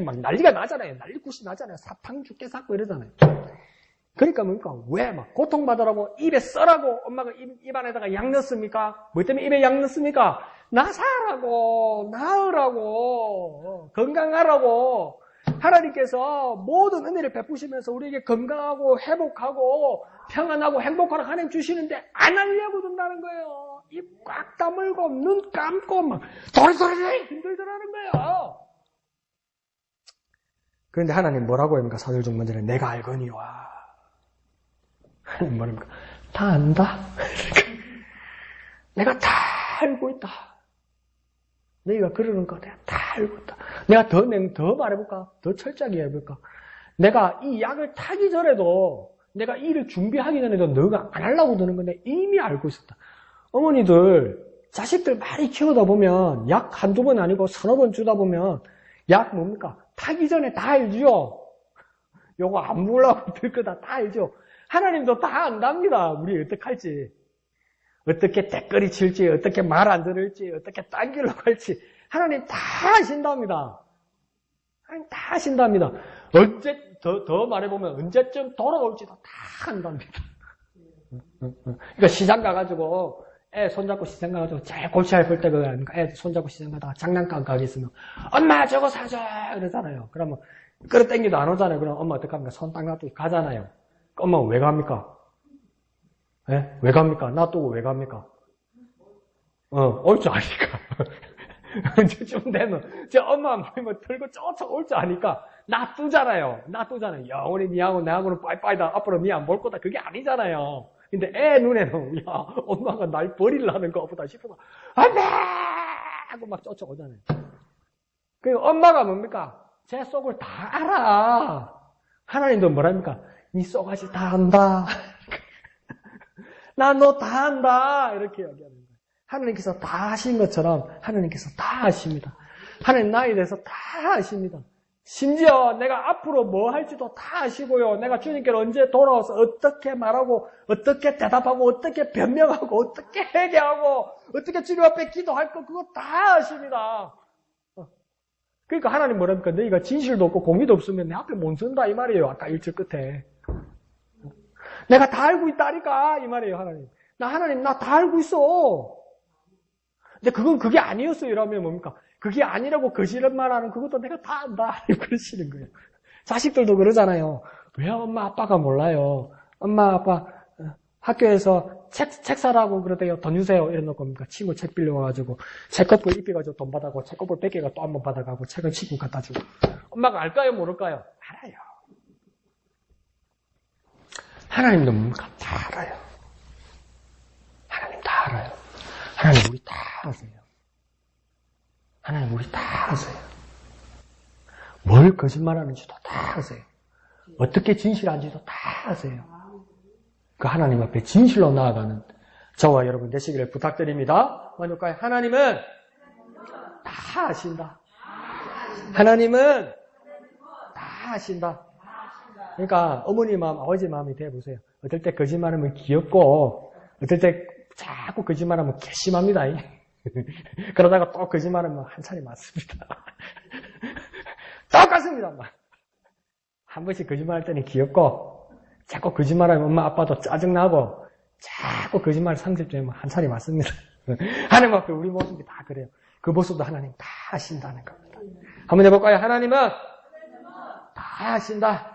S2: 막 난리가 나잖아요. 난리굿이 나잖아요. 사탕 죽게 샀고 이러잖아요. 그러니까 뭡니까? 왜 막 고통받으라고 입에 써라고 엄마가 입 안에다가 약 넣습니까? 뭐 때문에 입에 약 넣습니까? 나사라고 나으라고 건강하라고 하나님께서 모든 은혜를 베푸시면서 우리에게 건강하고 회복하고 평안하고 행복하라고 하나님 주시는데 안 하려고 든다는 거예요. 입 꽉 다물고 눈 감고 막 돌소리 힘들더라는 거예요. 그런데 하나님 뭐라고 합니까? 사도행전 먼저는 내가 알거니와. 하나님 뭐랍니까? 다 안다. 내가 다 알고 있다. 너희가 그러는 거 내가 다 알고 있다. 내가 더 말해볼까? 더 철저하게 해볼까? 내가 이 약을 타기 전에도 내가 일을 준비하기 전에도 너가 안 하려고 드는 건데 이미 알고 있었다. 어머니들 자식들 많이 키우다 보면 약 한두 번 아니고 서너 번 주다 보면 약 뭡니까? 타기 전에 다 알죠? 요거 안 먹으려고 들 거다 다 알죠? 하나님도 다 안답니다. 우리 어떻게 할지. 어떻게 댓글이 칠지, 어떻게 말 안 들을지, 어떻게 딴 길로 갈지. 하나님 다 아신답니다. 하나님 다 아신답니다. 더 말해보면 언제쯤 돌아올지도 다 안답니다. 그러니까 시장 가가지고 애 손잡고 시장 가가지고 제일 골치 아플 때가 애 손잡고 시장 가다가 장난감 가게 있으면 엄마 저거 사줘 이러잖아요. 그러면 끌어당기도 안 오잖아요. 그럼 엄마 어떡합니까? 손 딱 놔두고 가잖아요. 엄마 왜 갑니까? 예? 왜 갑니까? 놔두고 왜 갑니까? 올 줄 아니까. 언제쯤 되면 저 엄마 뭐 들고 쫓아올 줄 아니까 놔두잖아요. 영원히 니하고 나하고는 빠이빠이다. 앞으로 니 안 볼 거다. 그게 아니잖아요. 근데 애 눈에는 야 엄마가 날 버리려는 것보다 싶어서 안돼 하고 막 쫓아오잖아요. 그리고 엄마가 뭡니까? 제 속을 다 알아. 하나님도 뭐랍니까? 니 속까지 다 안다. 나 너 다 안다. 이렇게 이야기하는 거예요. 하나님께서 다 아신 것처럼 하나님께서 다 아십니다. 하나님 나에 대해서 다 아십니다. 심지어 내가 앞으로 뭐 할지도 다 아시고요. 내가 주님께로 언제 돌아와서 어떻게 말하고 어떻게 대답하고 어떻게 변명하고 어떻게 회개하고 어떻게 주님 앞에 기도할 거 그거 다 아십니다. 그러니까 하나님 뭐랍니까? 너희가 진실도 없고 공의도 없으면 내 앞에 못 선다 이 말이에요. 아까 1절 끝에. 내가 다 알고 있다니까 이 말이에요. 하나님 나 다 알고 있어. 근데 그게 아니었어요. 이러면 뭡니까? 그게 아니라고 거짓말 하는 그것도 내가 다 안다. 그러시는 거예요. 자식들도 그러잖아요. 왜 엄마 아빠가 몰라요? 엄마 아빠 학교에서 책 사라고 그러대요. 돈 주세요. 이러는 겁니까? 친구 책 빌려와가지고 책 거풀 입혀가지고 돈 받아가고 책 거풀 뺏겨가 또 한 번 받아가고 책은 친구 갖다 주고. 엄마가 알까요? 모를까요? 알아요. 하나님도 뭡니까? 다 알아요. 하나님 다 알아요. 하나님 우리 다 아세요. 하나님 우리 다 아세요. 뭘 거짓말하는지도 다 아세요. 어떻게 진실한지도 다 아세요. 그 하나님 앞에 진실로 나아가는 저와 여러분 되시기를 부탁드립니다. 만족하여 하나님은 다 아신다. 하나님은 다 아신다. 그러니까 어머니 마음, 아버지 마음이 돼보세요. 어떨 때 거짓말하면 귀엽고 어떨 때 자꾸 거짓말하면 괘씸합니다. 그러다가 또 거짓말하면 한차례 맞습니다. 똑같습니다. 한 번씩 거짓말할 때는 귀엽고 자꾸 거짓말하면 엄마 아빠도 짜증나고 자꾸 거짓말 상습되면 한차례 맞습니다. 하나님 앞에 우리 모습이 다 그래요. 그 모습도 하나님 다 아신다는 겁니다. 한번 해볼까요? 하나님은 다 아신다.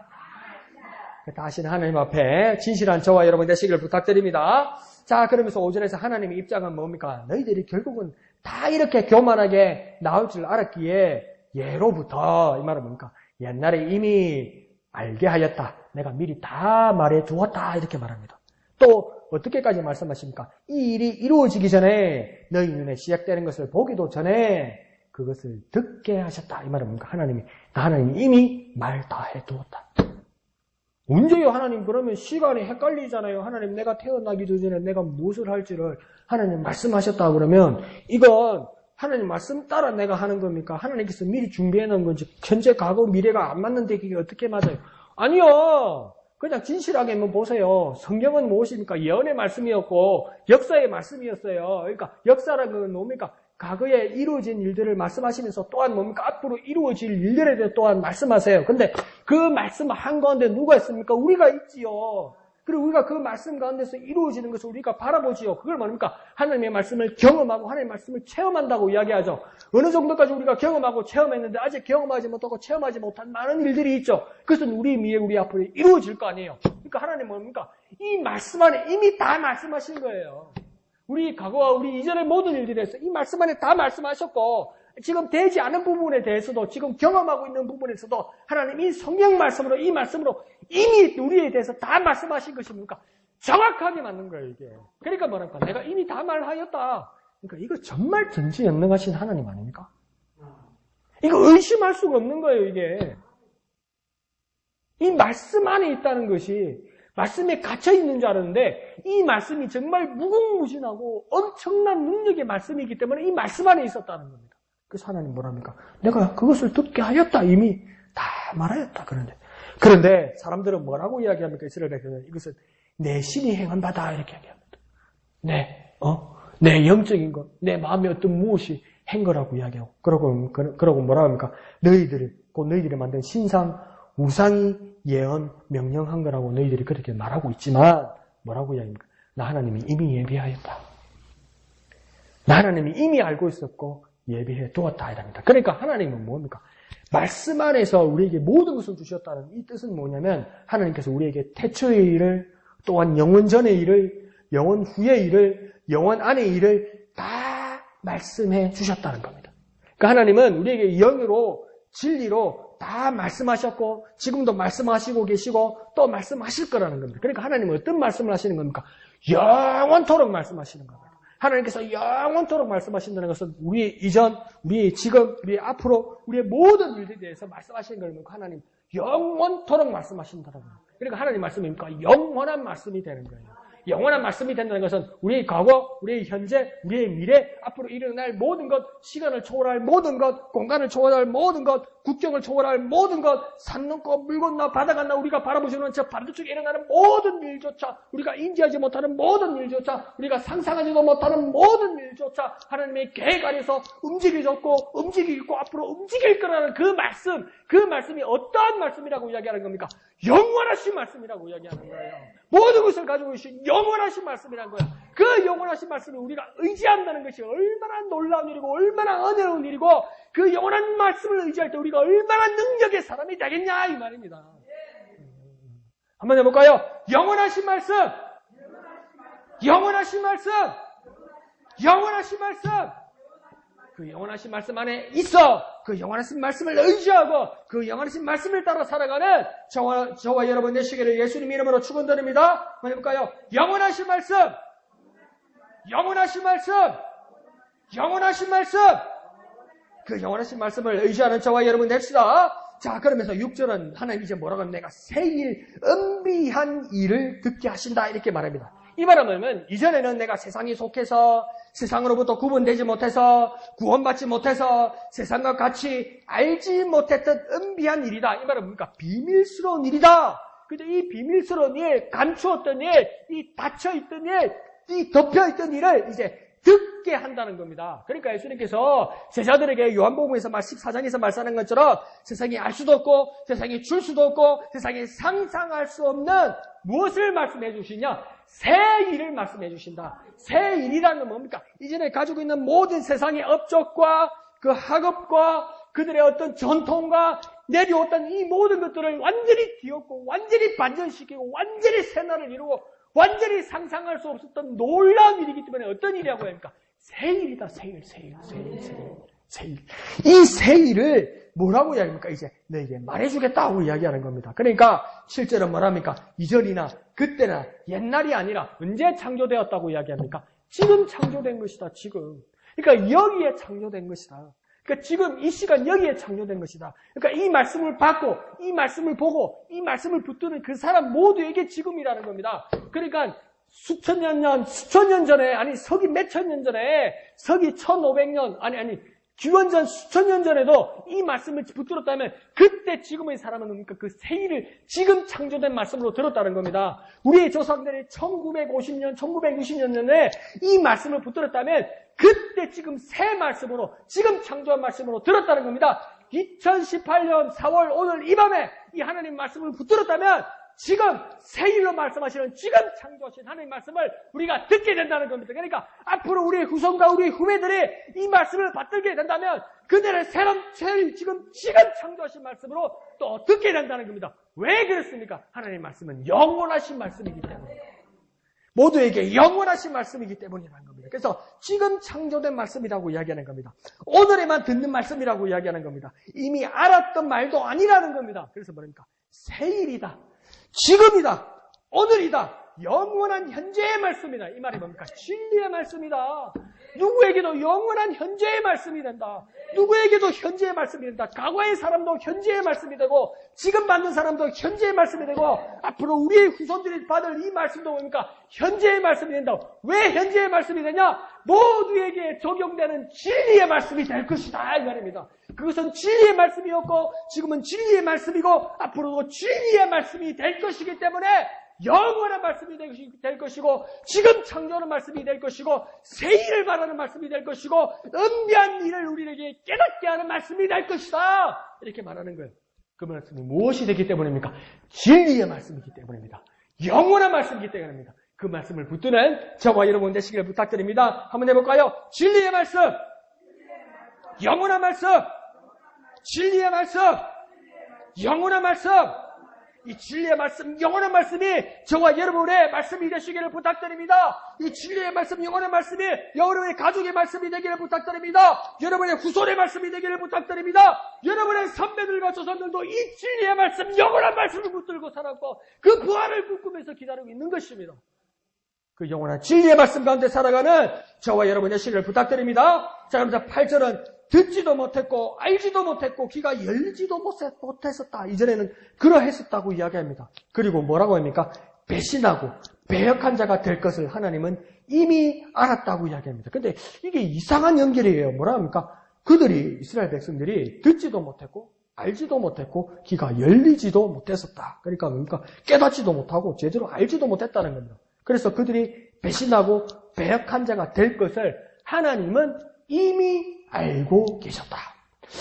S2: 다 아시는 하나님 앞에 진실한 저와 여러분 되시기를 부탁드립니다. 자, 그러면서 5절에서 하나님의 입장은 뭡니까? 너희들이 결국은 다 이렇게 교만하게 나올 줄 알았기에 예로부터 이 말은 뭡니까? 옛날에 이미 알게 하였다. 내가 미리 다 말해 두었다. 이렇게 말합니다. 또 어떻게까지 말씀하십니까? 이 일이 이루어지기 전에 너희 눈에 시작되는 것을 보기도 전에 그것을 듣게 하셨다. 이 말은 뭡니까? 하나님이 이미 말 다 해두었다. 언제요? 하나님 그러면 시간이 헷갈리잖아요. 하나님 내가 태어나기도 전에 내가 무엇을 할지를 하나님 말씀하셨다 그러면 이건 하나님 말씀 따라 내가 하는 겁니까? 하나님께서 미리 준비해 놓은 건지 현재 과거 미래가 안 맞는데 그게 어떻게 맞아요? 아니요. 그냥 진실하게 한번 보세요. 성경은 무엇입니까? 예언의 말씀이었고 역사의 말씀이었어요. 그러니까 역사라는 건 뭡니까? 과거에 이루어진 일들을 말씀하시면서 또한 뭡니까? 앞으로 이루어질 일들에 대해 또한 말씀하세요. 근데 그 말씀 한가운데 누가 있습니까? 우리가 있지요. 그리고 우리가 그 말씀 가운데서 이루어지는 것을 우리가 바라보지요. 그걸 뭡니까? 하나님의 말씀을 경험하고 하나님의 말씀을 체험한다고 이야기하죠. 어느 정도까지 우리가 경험하고 체험했는데 아직 경험하지 못하고 체험하지 못한 많은 일들이 있죠. 그것은 우리 미래, 우리 앞으로 이루어질 거 아니에요. 그러니까 하나님 뭡니까? 이 말씀 안에 이미 다 말씀하신 거예요. 우리 과거와 우리 이전의 모든 일들에 대해서 이 말씀 안에 다 말씀하셨고 지금 되지 않은 부분에 대해서도 지금 경험하고 있는 부분에서도 하나님 이 성경 말씀으로 이 말씀으로 이미 우리에 대해서 다 말씀하신 것입니까? 정확하게 맞는 거예요, 이게. 그러니까 뭐랄까? 내가 이미 다 말하였다. 그러니까 이거 정말 전지전능하신 하나님 아닙니까? 이거 의심할 수가 없는 거예요, 이게. 이 말씀 안에 있다는 것이 말씀에 갇혀 있는 줄 알았는데 이 말씀이 정말 무궁무진하고 엄청난 능력의 말씀이기 때문에 이 말씀 안에 있었다는 겁니다. 그래서 하나님 뭐랍니까? 내가 그것을 듣게 하였다. 이미 다 말하였다. 그런데 사람들은 뭐라고 이야기합니까? 이스라엘에서는 이것은 내 신이 행한 바다 이렇게 이야기합니다. 내 영적인 것, 내 마음에 어떤 무엇이 한 거라고 이야기하고 그러고 뭐라 합니까? 너희들이 만든 신상 우상이 예언 명령한 거라고 너희들이 그렇게 말하고 있지만 뭐라고 이야기합니까? 나 하나님이 이미 예비하였다. 나 하나님이 이미 알고 있었고 예비해 두었다 이랍니다. 그러니까 하나님은 뭡니까? 말씀 안에서 우리에게 모든 것을 주셨다는 이 뜻은 뭐냐면 하나님께서 우리에게 태초의 일을 또한 영원 전의 일을 영원 후의 일을 영원 안의 일을 다 말씀해 주셨다는 겁니다. 그러니까 하나님은 우리에게 영으로 진리로 다 말씀하셨고 지금도 말씀하시고 계시고 또 말씀하실 거라는 겁니다. 그러니까 하나님은 어떤 말씀을 하시는 겁니까? 영원토록 말씀하시는 겁니다. 하나님께서 영원토록 말씀하신다는 것은 우리의 이전, 우리의 지금, 우리의 앞으로, 우리의 모든 일들에 대해서 말씀하시는 겁니다. 하나님 영원토록 말씀하신다는 겁니다. 그러니까 하나님 말씀이니까 영원한 말씀이 되는 거예요. 영원한 말씀이 된다는 것은 우리의 과거, 우리의 현재, 우리의 미래, 앞으로 일어날 모든 것, 시간을 초월할 모든 것, 공간을 초월할 모든 것, 국경을 초월할 모든 것, 산 넘고 물 건너 바다 건너 우리가 바라보시는 저 반대쪽에 일어나는 모든 일조차, 우리가 인지하지 못하는 모든 일조차, 우리가 상상하지도 못하는 모든 일조차 하나님의 계획 안에서 움직여졌고 움직이고 앞으로 움직일 거라는 그 말씀이 어떠한 말씀이라고 이야기하는 겁니까? 영원하신 말씀이라고 이야기하는 거예요. 모든 것을 가지고 계신 영원하신 말씀이라는 거예요. 그 영원하신 말씀을 우리가 의지한다는 것이 얼마나 놀라운 일이고 얼마나 은혜로운 일이고 그 영원한 말씀을 의지할 때 우리가 얼마나 능력의 사람이 되겠냐 이 말입니다. 한번 해볼까요? 영원하신 말씀, 영원하신 말씀, 영원하신 말씀. 그 영원하신 말씀 안에 있어 그 영원하신 말씀을 의지하고 그 영원하신 말씀을 따라 살아가는 저와 여러분 되시기를 예수님 이름으로 축원드립니다. 한번 해볼까요? 영원하신 말씀, 영원하신 말씀, 영원하신 말씀. 그 영원하신 말씀을 의지하는 저와 여러분 됩시다. 자, 그러면서 6절은 하나님 이제 뭐라고 하면 내가 새일 은비한 일을 듣게 하신다 이렇게 말합니다. 이 말하면 이전에는 내가 세상에 속해서 세상으로부터 구분되지 못해서 구원받지 못해서 세상과 같이 알지 못했던 은비한 일이다. 이 말은 뭡니까? 비밀스러운 일이다. 근데 이 비밀스러운 일, 감추었던 일, 이 닫혀있던 일, 이 덮여있던 일을 이제 듣게 한다는 겁니다. 그러니까 예수님께서 제자들에게 요한복음에서 14장에서 말씀하는 것처럼 세상이 알 수도 없고 세상이 줄 수도 없고 세상이 상상할 수 없는 무엇을 말씀해 주시냐? 새 일을 말씀해 주신다. 새 일이라는 건 뭡니까? 이전에 가지고 있는 모든 세상의 업적과 그 학업과 그들의 어떤 전통과 내려왔던 이 모든 것들을 완전히 뒤엎고 완전히 반전시키고 완전히 새날을 이루고 완전히 상상할 수 없었던 놀라운 일이기 때문에 어떤 일이라고 합니까? 새 일이다. 새 일. 이 새 일을 뭐라고 이야기합니까? 이제 너에게 말해주겠다고 이야기하는 겁니다. 그러니까 실제로 뭐랍니까? 이전이나 그때나 옛날이 아니라 언제 창조되었다고 이야기합니까? 지금 창조된 것이다. 지금. 그러니까 여기에 창조된 것이다. 그러니까 지금 이 시간 여기에 창조된 것이다. 그러니까 이 말씀을 받고 이 말씀을 보고 이 말씀을 붙드는 그 사람 모두에게 지금이라는 겁니다. 그러니까 수천 년 전에 아니 서기 몇천 년 전에 서기 1500년 아니 기원전 수천 년 전에도 이 말씀을 붙들었다면 그때 지금의 사람은 뭡니까? 그 새 일을 지금 창조된 말씀으로 들었다는 겁니다. 우리의 조상들이 1950년, 1960년에 이 말씀을 붙들었다면 그때 지금 새 말씀으로 지금 창조한 말씀으로 들었다는 겁니다. 2018년 4월 오늘 이 밤에 이 하나님 말씀을 붙들었다면 지금 새 일로 말씀하시는 지금 창조하신 하나님 말씀을 우리가 듣게 된다는 겁니다. 그러니까 앞으로 우리의 후손과 우리의 후배들이 이 말씀을 받들게 된다면 그들의 새로운 지금 창조하신 말씀으로 또 듣게 된다는 겁니다. 왜 그렇습니까? 하나님 말씀은 영원하신 말씀이기 때문에 모두에게 영원하신 말씀이기 때문이라는 겁니다. 그래서 지금 창조된 말씀이라고 이야기하는 겁니다. 오늘에만 듣는 말씀이라고 이야기하는 겁니다. 이미 알았던 말도 아니라는 겁니다. 그래서 뭐랍니까? 새일이다. 지금이다. 오늘이다. 영원한 현재의 말씀이다. 이 말이 뭡니까? 진리의 말씀이다. 누구에게도 영원한 현재의 말씀이 된다. 누구에게도 현재의 말씀이 된다. 과거의 사람도 현재의 말씀이 되고 지금 받는 사람도 현재의 말씀이 되고 앞으로 우리의 후손들이 받을 이 말씀도 뭡니까? 현재의 말씀이 된다. 왜 현재의 말씀이 되냐? 모두에게 적용되는 진리의 말씀이 될 것이다. 이 말입니다. 그것은 진리의 말씀이었고 지금은 진리의 말씀이고 앞으로도 진리의 말씀이 될 것이기 때문에 영원한 말씀이 될 것이고 지금 창조하는 말씀이 될 것이고 새일을 바라는 말씀이 될 것이고 은비한 일을 우리에게 깨닫게 하는 말씀이 될 것이다. 이렇게 말하는 거예요. 그 말씀이 무엇이 되기 때문입니까? 진리의 말씀이기 때문입니다. 영원한 말씀이기 때문입니다. 그 말씀을 붙드는 저와 여러분 되시기를 부탁드립니다. 한번 해볼까요? 진리의 말씀, 영원한 말씀, 진리의 말씀, 영원한 말씀. 이 진리의 말씀, 영원한 말씀이 저와 여러분의 말씀이 되시기를 부탁드립니다. 이 진리의 말씀, 영원한 말씀이 여러분의 가족의 말씀이 되기를 부탁드립니다. 여러분의 후손의 말씀이 되기를 부탁드립니다. 여러분의 선배들과 조상들도 이 진리의 말씀, 영원한 말씀을 붙들고 살았고 그 부활을 꿈꾸면서 기다리고 있는 것입니다. 그 영원한 진리의 말씀 가운데 살아가는 저와 여러분 되시기를 부탁드립니다. 자, 그럼 8절은 듣지도 못했고 알지도 못했고 귀가 열지도 못했었다. 이전에는 그러했었다고 이야기합니다. 그리고 뭐라고 합니까? 배신하고 배역한 자가 될 것을 하나님은 이미 알았다고 이야기합니다. 근데 이게 이상한 연결이에요. 뭐라 합니까? 그들이 이스라엘 백성들이 듣지도 못했고 알지도 못했고 귀가 열리지도 못했었다. 그러니까 뭡니까? 깨닫지도 못하고 제대로 알지도 못했다는 겁니다. 그래서 그들이 배신하고 배역한 자가 될 것을 하나님은 이미 알고 계셨다.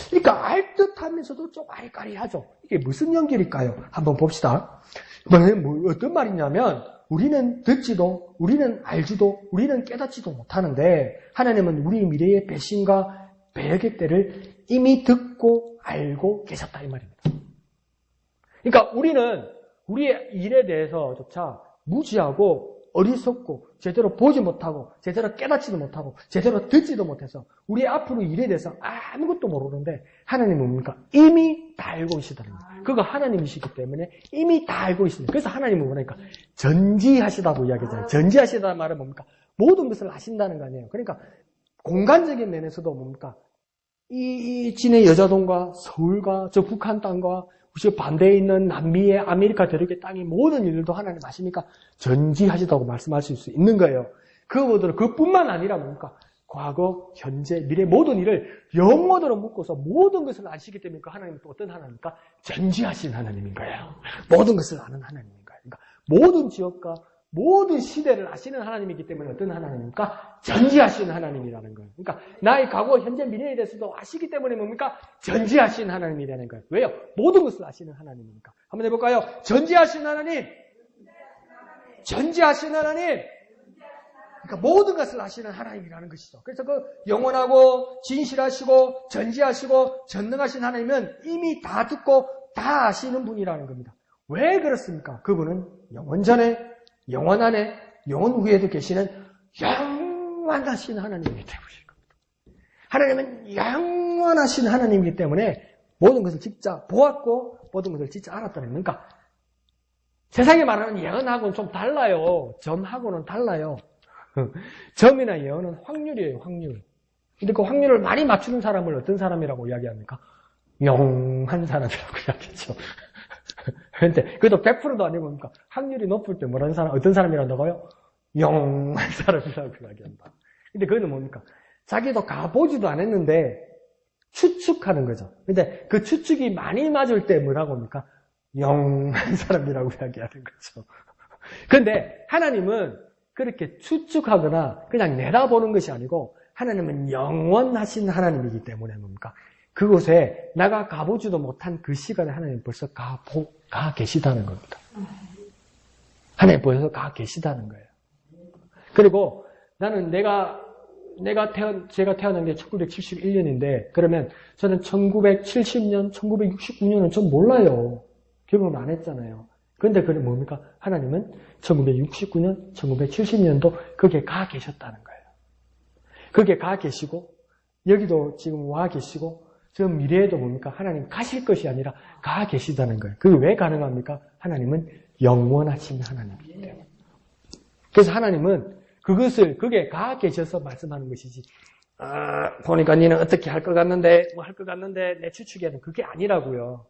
S2: 그러니까 알 듯하면서도 좀 아리까리하죠. 이게 무슨 연결일까요? 한번 봅시다. 어떤 말이냐면 우리는 듣지도 우리는 알지도 우리는 깨닫지도 못하는데 하나님은 우리 미래의 배신과 배역의 때를 이미 듣고 알고 계셨다 이 말입니다. 그러니까 우리는 우리의 일에 대해서조차 무지하고 어리석고 제대로 보지 못하고 제대로 깨닫지도 못하고 제대로 듣지도 못해서 우리의 앞으로 일에 대해서 아무것도 모르는데 하나님은 뭡니까? 이미 다 알고 계시다는 거예요. 그거 하나님이시기 때문에 이미 다 알고 계십니다. 그래서 하나님은 뭐랄까? 전지하시다고 이야기하잖아요. 전지하시다는 말은 뭡니까? 모든 것을 아신다는 거 아니에요. 그러니까 공간적인 면에서도 뭡니까? 이 진해 여자동과 서울과 저 북한 땅과 그 반대에 있는 남미의 아메리카 대륙의 땅이 모든 일들도 하나님 아시니까 전지하시다고 말씀하실 수 있는 거예요. 그뿐만 아니라 뭡니까? 과거, 현재, 미래 모든 일을 영원으로 묶어서 모든 것을 아시기 때문에 그 하나님은 또 어떤 하나님입니까? 전지하신 하나님인 거예요. 모든 것을 아는 하나님인 거예요. 그러니까 모든 지역과 모든 시대를 아시는 하나님이기 때문에 어떤 하나님입니까? 전지하신 하나님이라는 거예요. 그러니까 나의 과거, 현재, 미래에 대해서도 아시기 때문에 뭡니까? 전지하신 하나님이라는 거예요. 왜요? 모든 것을 아시는 하나님이니까. 한번 해볼까요? 전지하신 하나님! 전지하신 하나님! 그러니까 모든 것을 아시는 하나님이라는 것이죠. 그래서 그 영원하고 진실하시고 전지하시고 전능하신 하나님은 이미 다 듣고 다 아시는 분이라는 겁니다. 왜 그렇습니까? 그분은 영원 전에 영원 안에, 영원 후에도 계시는 영원하신 하나님이기 때문입니다. 하나님은 영원하신 하나님이기 때문에 모든 것을 진짜 보았고 모든 것을 진짜 알았다는 겁니다. 그러니까 세상에 말하는 예언하고는 좀 달라요. 점하고는 달라요. 점이나 예언은 확률이에요, 확률. 근데 그 확률을 많이 맞추는 사람을 어떤 사람이라고 이야기합니까? 영한 사람이라고 이야기하죠. 그런데 그것도 100%도 아니고 뭡니까? 확률이 높을 때 뭐라는 사람, 어떤 사람이란다고요? 영한 사람이라고 이야기한다. 근데 그거는 뭡니까? 자기도 가보지도 않았는데 추측하는 거죠. 근데 그 추측이 많이 맞을 때 뭐라고 합니까? 영한 사람이라고 이야기하는 거죠. 그런데 하나님은 그렇게 추측하거나 그냥 내다보는 것이 아니고 하나님은 영원하신 하나님이기 때문에 뭡니까? 그곳에 내가 가보지도 못한 그 시간에 하나님 벌써 가 계시다는 겁니다. 하나님 벌써 가 계시다는 거예요. 그리고 나는 제가 태어난 게 1971년인데 그러면 저는 1970년, 1969년은 전 몰라요. 결혼 안 했잖아요. 그런데 그게 뭡니까? 하나님은 1969년, 1970년도 거기에 가 계셨다는 거예요. 거기에 가 계시고 여기도 지금 와 계시고 저 미래에도 뭡니까? 하나님 가실 것이 아니라 가 계시다는 거예요. 그게 왜 가능합니까? 하나님은 영원하신 하나님이기 때문에. 그래서 하나님은 그것을 거기에 가 계셔서 말씀하는 것이지 보니까 니는 어떻게 할 것 같는데 뭐 할 것 같는데 내 추측에는 그게 아니라고요.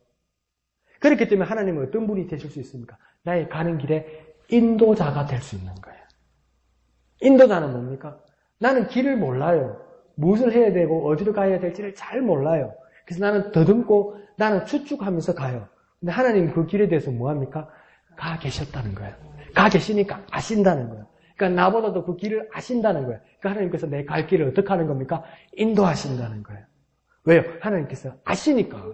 S2: 그렇기 때문에 하나님은 어떤 분이 되실 수 있습니까? 나의 가는 길에 인도자가 될 수 있는 거예요. 인도자는 뭡니까? 나는 길을 몰라요. 무엇을 해야 되고 어디로 가야 될지를 잘 몰라요. 그래서 나는 더듬고 나는 추측하면서 가요. 근데 하나님 그 길에 대해서 뭐합니까? 가 계셨다는 거예요. 가 계시니까 아신다는 거예요. 그러니까 나보다도 그 길을 아신다는 거예요. 그러니까 하나님께서 내 갈 길을 어떻게 하는 겁니까? 인도하신다는 거예요. 왜요? 하나님께서 아시니까.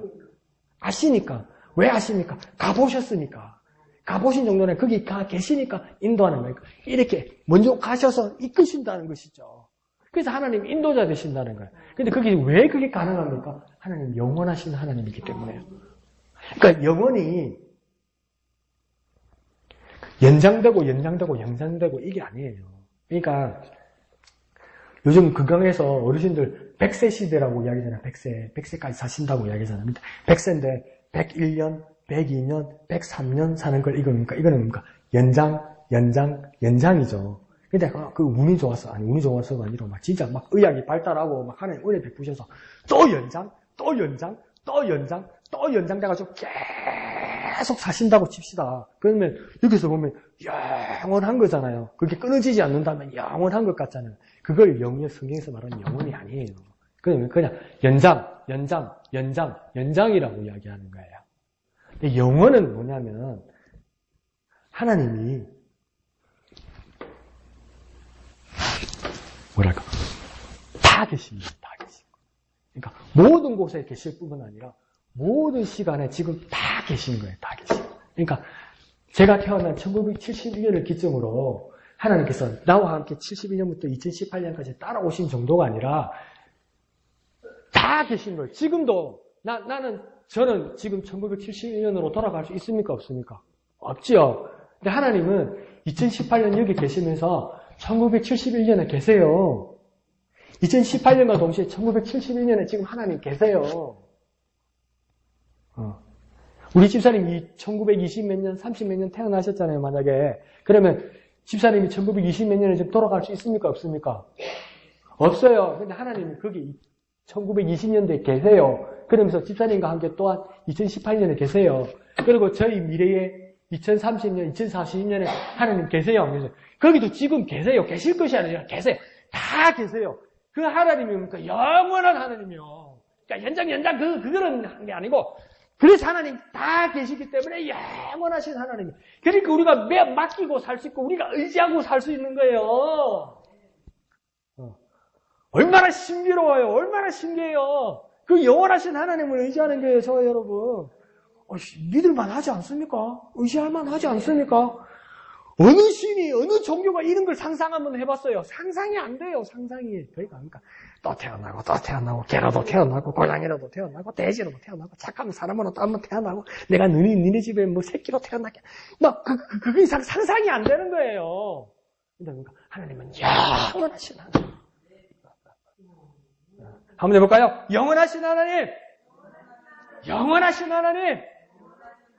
S2: 왜 아십니까? 가보셨으니까. 가보신 정도는 거기 가 계시니까 인도하는 거예요. 이렇게 먼저 가셔서 이끄신다는 것이죠. 그래서 하나님 인도자 되신다는 거예요. 근데 왜 그게 가능합니까? 하나님 영원하신 하나님이기 때문에요. 그러니까 영원히 연장되고 이게 아니에요. 그러니까 요즘 건강에서 어르신들 100세 시대라고 이야기하잖아요. 100세까지 사신다고 이야기하잖아요. 100세인데 101년, 102년, 103년 사는 걸 이거는 뭡니까? 연장이죠. 근데 그 운이 좋아서가 아니라 막 진짜 막 의학이 발달하고 막 하나님 은혜 베푸셔서 또 연장 돼가지고 계속 사신다고 칩시다. 그러면 여기서 보면 영원한 거잖아요. 그게 끊어지지 않는다면 영원한 것 같잖아요. 그걸 성경에서 말하는 영원이 아니에요. 그러면 그냥 연장이라고 이야기하는 거예요. 근데 영원은 뭐냐면 하나님이 다 계십니다. 다 계시고. 그러니까 모든 곳에 계실 뿐만 아니라 모든 시간에 지금 다 계신 거예요. 다 계신 거예요. 그러니까 제가 태어난 1971년을 기점으로 하나님께서 나와 함께 71년부터 2018년까지 따라오신 정도가 아니라 다 계신 거예요. 지금도 저는 지금 1971년으로 돌아갈 수 있습니까? 없습니까? 없지요. 근데 하나님은 2018년 여기 계시면서 1971년에 계세요. 2018년과 동시에 1971년에 지금 하나님 계세요. 우리 집사님이 1920몇 년, 30 몇 년 태어나셨잖아요, 만약에. 그러면 집사님이 1920 몇 년에 지금 돌아갈 수 있습니까? 없습니까? 없어요. 근데 하나님이 거기 1920년대에 계세요. 그러면서 집사님과 함께 또한 2018년에 계세요. 그리고 저희 미래에 2030년, 2040년에 하나님 계세요. 그래서 거기도 지금 계세요. 계실 것이 아니라 계세요. 다 계세요. 그 하나님이 뭡니까? 영원한 하나님이요. 그러니까 그거는 한 게 아니고, 그래서 하나님 다 계시기 때문에 영원하신 하나님. 그러니까 우리가 맡기고 살 수 있고, 우리가 의지하고 살 수 있는 거예요. 얼마나 신비로워요. 얼마나 신기해요. 그 영원하신 하나님을 의지하는 거예요, 저 여러분. 믿을만 하지 않습니까? 의지할만 하지 않습니까? 어느 신이, 어느 종교가 이런 걸 상상 한번 해봤어요. 상상이 안 돼요, 상상이. 그러니까 또 태어나고, 개라도 태어나고, 고양이라도 태어나고, 돼지라도 태어나고, 착한 사람으로 또 한번 태어나고, 내가 너네 집에 뭐 새끼로 태어나게. 그 이상 상상이 안 되는 거예요. 그러니까 하나님은 영원하신 하나님. 한번 해볼까요? 영원하신 하나님! 영원하신 하나님!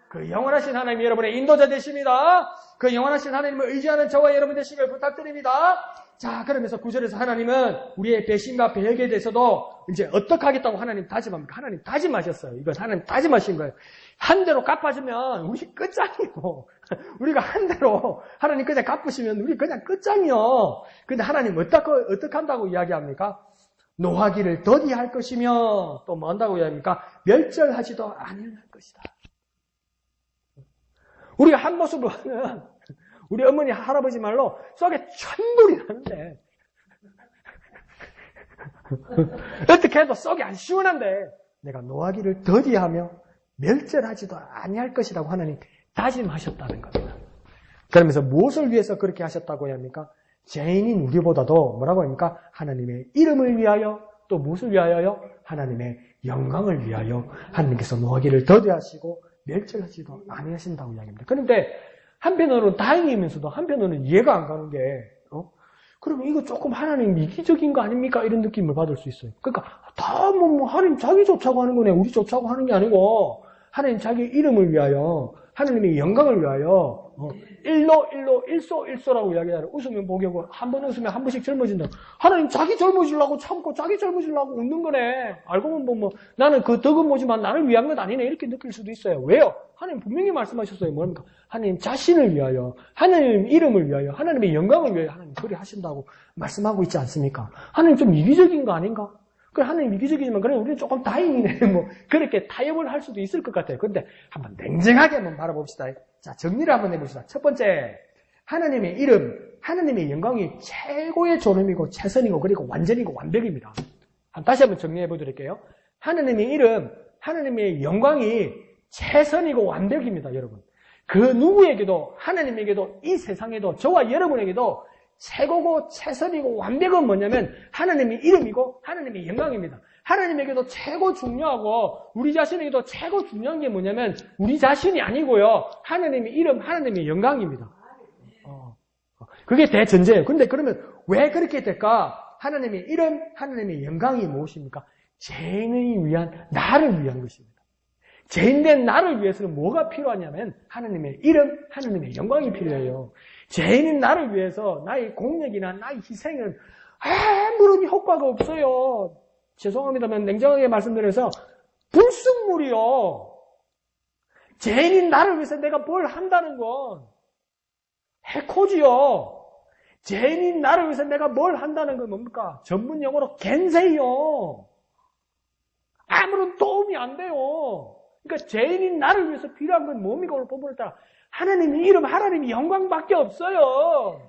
S2: 그 영원하신 하나님이 여러분의 인도자 되십니다. 그 영원하신 하나님을 의지하는 저와 여러분 되시길 부탁드립니다. 자, 그러면서 9절에서 하나님은 우리의 배신과 배역에 대해서도 이제 어떻게 하겠다고 하나님 다짐합니까? 하나님 다짐하셨어요. 이건 하나님 다짐하신 거예요. 한 대로 갚아주면 우리 끝장이고, 우리가 한 대로 하나님 그냥 갚으시면 우리 그냥 끝장이요. 근데 하나님 어떻게 한다고 이야기합니까? 노하기를 더디할 것이며, 또 뭐 한다고 이야기합니까? 멸절하지도 아니할 것이다. 우리가 한 모습으로 하면 우리 어머니 할아버지 말로 속에 천불이 나는데 어떻게 해도 속이 안 시원한데 내가 노하기를 더디하며 멸절하지도 아니할 것이라고 하나님 다짐하셨다는 겁니다. 그러면서 무엇을 위해서 그렇게 하셨다고 합니까? 죄인인 우리보다도 뭐라고 합니까? 하나님의 이름을 위하여, 또 무엇을 위하여요? 하나님의 영광을 위하여 하나님께서 노하기를 더디하시고 멸절하지도 아니하신다고 이야기합니다. 그런데 한편으로는 다행이면서도 한편으로는 이해가 안 가는 게 그러면 이거 조금 하나님 이기적인 거 아닙니까? 이런 느낌을 받을 수 있어요. 그러니까 다 하나님 자기 좋자고 하는 거네. 우리 좋자고 하는 게 아니고 하나님 자기 이름을 위하여 하나님의 영광을 위하여 일소라고 이야기하는 웃으면 복이고 한 번 웃으면 한 번씩 젊어진다. 하나님 자기 젊어지려고 참고 자기 젊어지려고 웃는 거네. 알고 보면 뭐 나는 그 덕은 뭐지만 나를 위한 건 아니네 이렇게 느낄 수도 있어요. 왜요? 하나님 분명히 말씀하셨어요. 뭡니까? 하나님 자신을 위하여 하나님 이름을 위하여 하나님의 영광을 위하여 하나님 그리 하신다고 말씀하고 있지 않습니까? 하나님 좀 이기적인 거 아닌가? 그래, 하나님 이기적이지만, 그래, 우리는 조금 다행이네. 뭐, 그렇게 타협을 할 수도 있을 것 같아요. 근데 한번 냉정하게 한번 바라봅시다. 자, 정리를 한번 해봅시다. 첫 번째, 하나님의 이름, 하나님의 영광이 최고의 존엄이고, 최선이고, 그리고 완전이고, 완벽입니다. 다시 한번 정리해 보도록 하나님의 이름, 하나님의 영광이 최선이고, 완벽입니다, 여러분. 그 누구에게도, 하나님에게도, 이 세상에도, 저와 여러분에게도 최고고 최선이고 완벽은 뭐냐면 하나님의 이름이고 하나님의 영광입니다. 하나님에게도 최고 중요하고 우리 자신에게도 최고 중요한 게 뭐냐면 우리 자신이 아니고요. 하나님의 이름, 하나님의 영광입니다. 그게 대전제예요. 근데 그러면 왜 그렇게 될까? 하나님의 이름, 하나님의 영광이 무엇입니까? 죄인을 위한, 나를 위한 것입니다. 죄인된 나를 위해서는 뭐가 필요하냐면 하나님의 이름, 하나님의 영광이 필요해요. 죄인인 나를 위해서 나의 공력이나 나의 희생은 아무런 효과가 없어요. 죄송합니다만 냉정하게 말씀드려서 불순물이요. 죄인인 나를 위해서 내가 뭘 한다는 건 해코지요. 죄인인 나를 위해서 내가 뭘 한다는 건 뭡니까? 전문 용어로 겐세요. 아무런 도움이 안 돼요. 그러니까 죄인인 나를 위해서 필요한 건 뭡니까? 오늘 본문을 따라 하나님의 이름, 하나님의 영광밖에 없어요.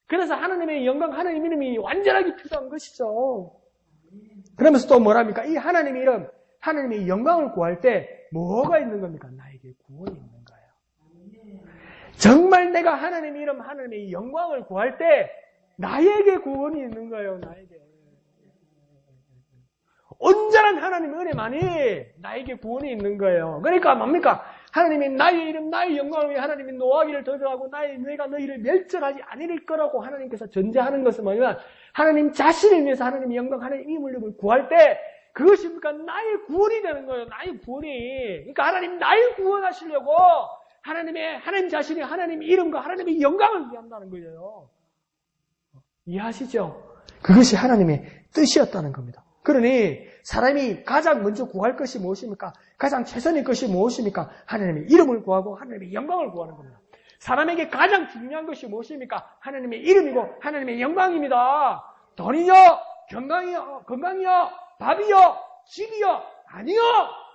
S2: 그래서 하나님의 영광, 하나님의 이름이 완전하게 필요한 것이죠. 그러면서 또 뭐랍니까? 이 하나님의 이름, 하나님의 영광을 구할 때 뭐가 있는 겁니까? 나에게 구원이 있는 거예요. 정말 내가 하나님의 이름, 하나님의 영광을 구할 때 나에게 구원이 있는 거예요. 나에게. 온전한 하나님의 은혜만이 나에게 구원이 있는 거예요. 그러니까 뭡니까? 하나님이 나의 이름, 나의 영광을 위해 하나님이 노하기를 더더하고 내가 너희를 멸절하지 않을 거라고 하나님께서 전제하는 것은 뭐냐면 하나님 자신을 위해서 하나님의 영광, 하나님의 이름을 구할 때 그것이 나의 구원이 되는 거예요. 나의 구원이. 그러니까 하나님 나를 구원하시려고 하나님 자신이 하나님의 이름과 하나님의 영광을 위한다는 거예요. 이해하시죠? 그것이 하나님의 뜻이었다는 겁니다. 그러니 사람이 가장 먼저 구할 것이 무엇입니까? 가장 최선의 것이 무엇입니까? 하나님의 이름을 구하고 하나님의 영광을 구하는 겁니다. 사람에게 가장 중요한 것이 무엇입니까? 하나님의 이름이고 하나님의 영광입니다. 돈이요, 건강이요, 밥이요, 집이요, 아니요.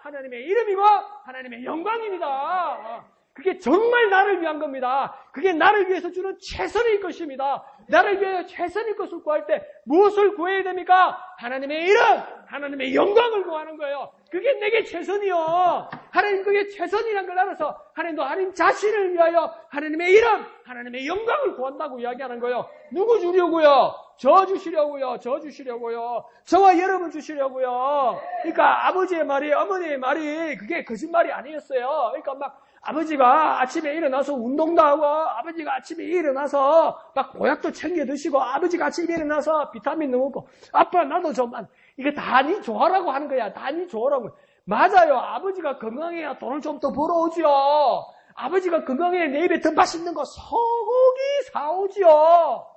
S2: 하나님의 이름이고 하나님의 영광입니다. 그게 정말 나를 위한 겁니다. 그게 나를 위해서 주는 최선의 것입니다. 나를 위해 최선의 것을 구할 때 무엇을 구해야 됩니까? 하나님의 이름, 하나님의 영광을 구하는 거예요. 그게 내게 최선이요. 하나님 그게 최선이라는 걸 알아서 하나님도 하나님 자신을 위하여 하나님의 이름, 하나님의 영광을 구한다고 이야기하는 거예요. 누구 주려고요? 저 주시려고요. 저 주시려고요. 저와 여러분 주시려고요. 그러니까 아버지의 말이, 어머니의 말이 그게 거짓말이 아니었어요. 그러니까 아버지가 아침에 일어나서 운동도 하고, 아버지가 아침에 일어나서 막 보약도 챙겨 드시고, 아버지가 아침에 일어나서 비타민도 먹고, 아빠 나도 좀, 이게 다 니 좋아라고 하는 거야. 다 니 좋아라고. 맞아요. 아버지가 건강해야 돈을 좀 더 벌어오죠. 아버지가 건강해야 내 입에 더 맛있는 거 소고기 사오죠.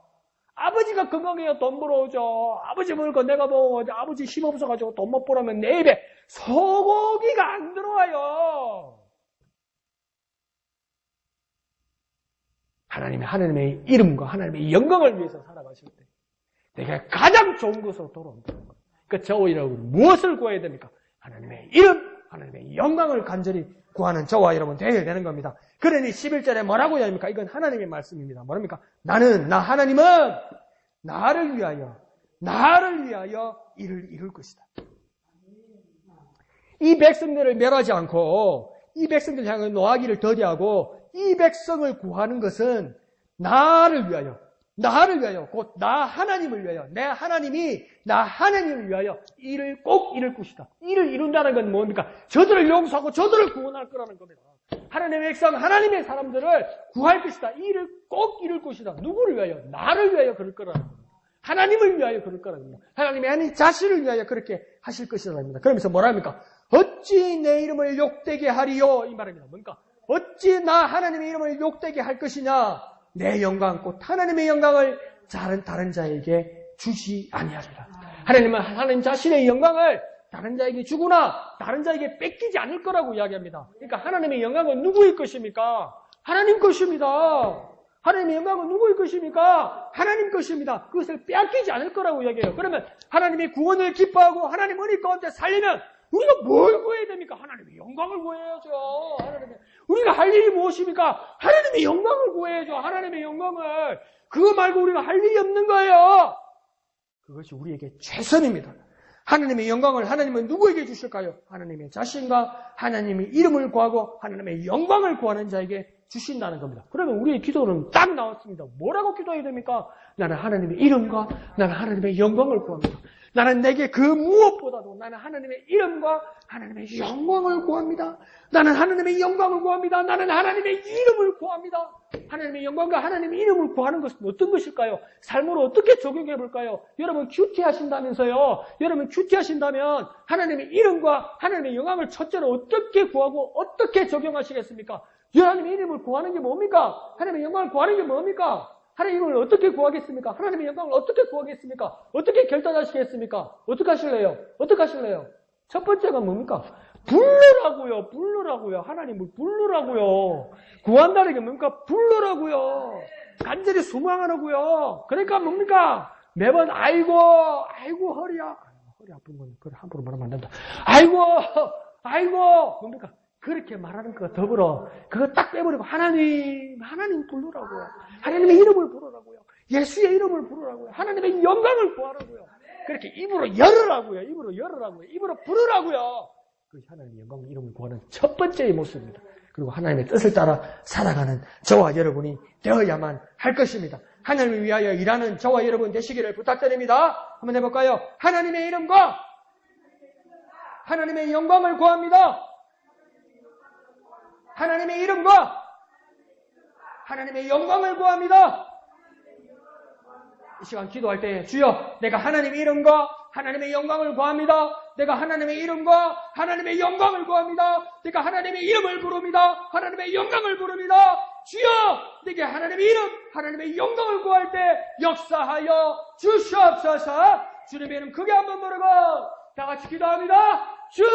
S2: 아버지가 건강해야 돈 벌어오죠. 아버지 먹을 거 내가 먹어. 아버지 힘 없어가지고 돈 못 벌으면 내 입에 소고기가 안 들어와요. 하나님의 이름과 하나님의 영광을 위해서 살아가실 때 내가 가장 좋은 것으로 돌아온다는 거예요. 그러니까 저와 여러분 무엇을 구해야 됩니까? 하나님의 이름, 하나님의 영광을 간절히 구하는 저와 여러분 되어야 되는 겁니다. 그러니 11절에 뭐라고 해야 합니까? 이건 하나님의 말씀입니다. 뭐랍니까? 하나님은 나를 위하여 이를 이룰 것이다. 이 백성들을 멸하지 않고 이 백성들 향해 노하기를 더디하고 이 백성을 구하는 것은 나를 위하여 나를 위하여, 곧 나 하나님을 위하여, 내 하나님이 나 하나님을 위하여 일을 꼭 이룰 것이다. 일을 이룬다는 건 뭡니까? 저들을 용서하고 저들을 구원할 거라는 겁니다. 하나님의 백성, 하나님의 사람들을 구할 것이다. 일을 꼭 이룰 것이다. 누구를 위하여? 나를 위하여 그럴 거라는 겁니다. 하나님을 위하여 그럴 거라는 겁니다. 하나님의 하나님 자신을 위하여 그렇게 하실 것이라는 겁니다. 그러면서 뭐라 합니까? 어찌 내 이름을 욕되게 하리요? 이 말입니다. 뭔가 어찌 나 하나님의 이름을 욕되게 할 것이냐? 내 영광, 곧 하나님의 영광을 다른 자에게 주지 아니하리라. 하나님은 하나님 자신의 영광을 다른 자에게 주거나 다른 자에게 뺏기지 않을 거라고 이야기합니다. 그러니까 하나님의 영광은 누구의 것입니까? 하나님 것입니다. 하나님의 영광은 누구의 것입니까? 하나님 것입니다. 그것을 빼앗기지 않을 거라고 이야기해요. 그러면 하나님의 구원을 기뻐하고 하나님 은혜 가운데 살려면 우리가 뭘 구해야 됩니까? 하나님의 영광을 구해야죠. 우리가 할 일이 무엇입니까? 하나님의 영광을 구해야죠. 하나님의 영광을. 그거 말고 우리가 할 일이 없는 거예요. 그것이 우리에게 최선입니다. 하나님의 영광을 하나님은 누구에게 주실까요? 하나님의 자신과 하나님의 이름을 구하고 하나님의 영광을 구하는 자에게 주신다는 겁니다. 그러면 우리의 기도는 딱 나왔습니다. 뭐라고 기도해야 됩니까? 나는 하나님의 이름과 나는 하나님의 영광을 구합니다. 나는 내게 그 무엇보다도 나는 하나님의 이름과 하나님의 영광을 구합니다. 나는 하나님의 영광을 구합니다. 나는 하나님의 이름을 구합니다. 하나님의 영광과 하나님의 이름을 구하는 것은 어떤 것일까요? 삶으로 어떻게 적용해 볼까요? 여러분 큐티하신다면서요. 여러분 큐티하신다면 하나님의 이름과 하나님의 영광을 첫째로 어떻게 구하고 어떻게 적용하시겠습니까? 하나님의 이름을 구하는 게 뭡니까? 하나님의 영광을 구하는 게 뭡니까? 하나님을 어떻게 구하겠습니까? 하나님의 영광을 어떻게 구하겠습니까? 어떻게 결단하시겠습니까? 어떻게 하실래요? 어떻게 하실래요? 첫 번째가 뭡니까? 부르라고요. 하나님을 부르라고요. 구한다는 게 뭡니까? 부르라고요. 간절히 소망하라고요. 그러니까 뭡니까? 매번 아이고 허리야. 허리 아픈 건 그걸 함부로 말하면 안 된다. 아이고 뭡니까? 그렇게 말하는 것과 더불어 그거 딱 빼버리고 하나님 부르라고요. 하나님의 이름을 부르라고요. 예수의 이름을 부르라고요. 하나님의 영광을 구하라고요. 그렇게 입으로 열으라고요. 입으로 부르라고요. 그것이 하나님의 영광 이름을 구하는 첫 번째의 모습입니다. 그리고 하나님의 뜻을 따라 살아가는 저와 여러분이 되어야만 할 것입니다. 하나님을 위하여 일하는 저와 여러분 되시기를 부탁드립니다. 한번 해볼까요? 하나님의 이름과 하나님의 영광을 구합니다. 하나님의 이름과 하나님의 영광을 구합니다. 이 시간 기도할 때 주여 내가 하나님의 이름과 하나님의 영광을 구합니다. 내가 하나님의 이름과 하나님의 영광을 구합니다. 내가 하나님의 이름을 부릅니다. 하나님의 영광을 부릅니다. 주여 내게 하나님의 이름 하나님의 영광을 구할 때 역사하여 주시옵소서. 주님의 이름 크게 한번 부르고 다 같이 기도합니다. 주여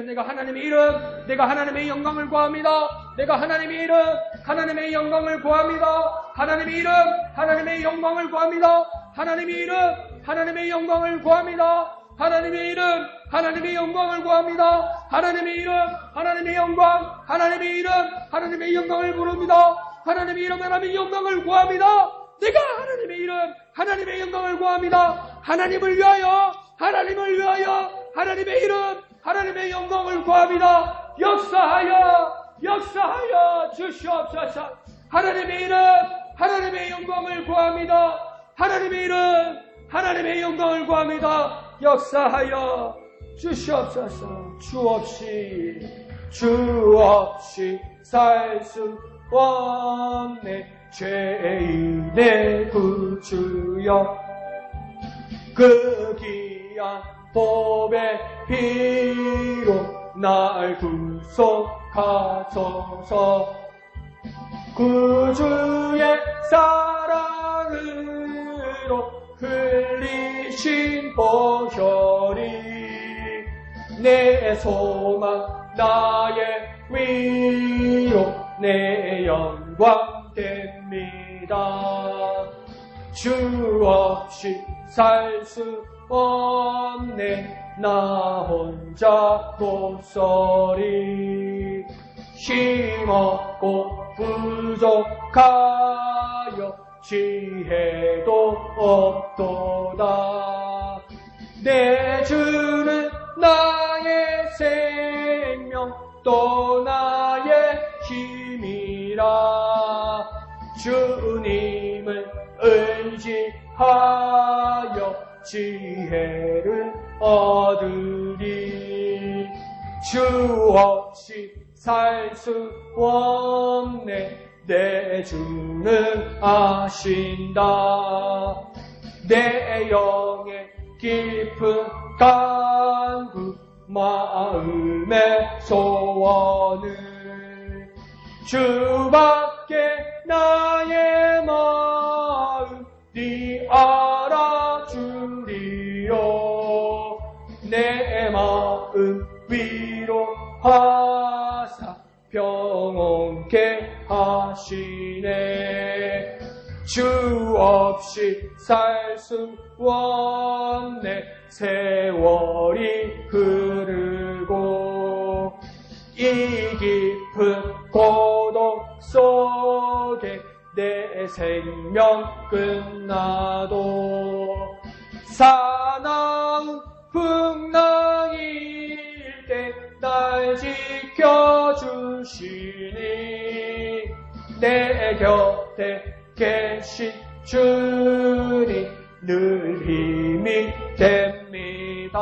S2: 내가 하나님의 이름, 내가 하나님의 영광을 구합니다. 내가 하나님의 이름, 하나님의 영광을 구합니다. 하나님의 이름, 하나님의 영광을 구합니다. 하나님의 이름, 하나님의 영광을 구합니다. 하나님의 이름, 하나님의 영광을 구합니다. 하나님의 이름, 하나님의 영광, 하나님의 이름, 하나님의 영광을 부릅니다. 하나님의 이름, 하나님의 영광을 구합니다. 내가 하나님의 이름, 하나님의 영광을 구합니다. 하나님을 위하여, 하나님을 위하여, 하나님의 이름, 하나님의 영광을 구합니다. 역사하여 주시옵소서. 하나님의 이름, 하나님의 영광을 구합니다. 하나님의 이름, 하나님의 영광을 구합니다. 역사하여 주시옵소서. 주 없이 살 수 없네. 죄인의 구주여 그 귀한 보배 피로 날 구속하소서. 구주의 사랑으로 흘리신 보혈이 내 소망 나의 위로 내 영광 됩니다. 주 없이 살 수 없네. 나 혼자 고소리 힘없고 부족하여 지혜도 없도다. 내 주는 나의 생명 또 나의 힘이라.
S1: 주님을 의지하여 지혜를 얻으리. 주 없이 살 수 없네. 내 주는 아신다. 내 영의 깊은 간구 마음의 소원을 주밖에 나의 마음 네 알아주리요. 내 마음 위로하사 평온케 하시네. 주 없이 살 수 없네. 세월이 흐르고 이 깊은 고독 속에 내 생명 끝나도 사나운 풍랑일 때 날 지켜주시니 내 곁에 계신 주님 늘 힘이 됩니다.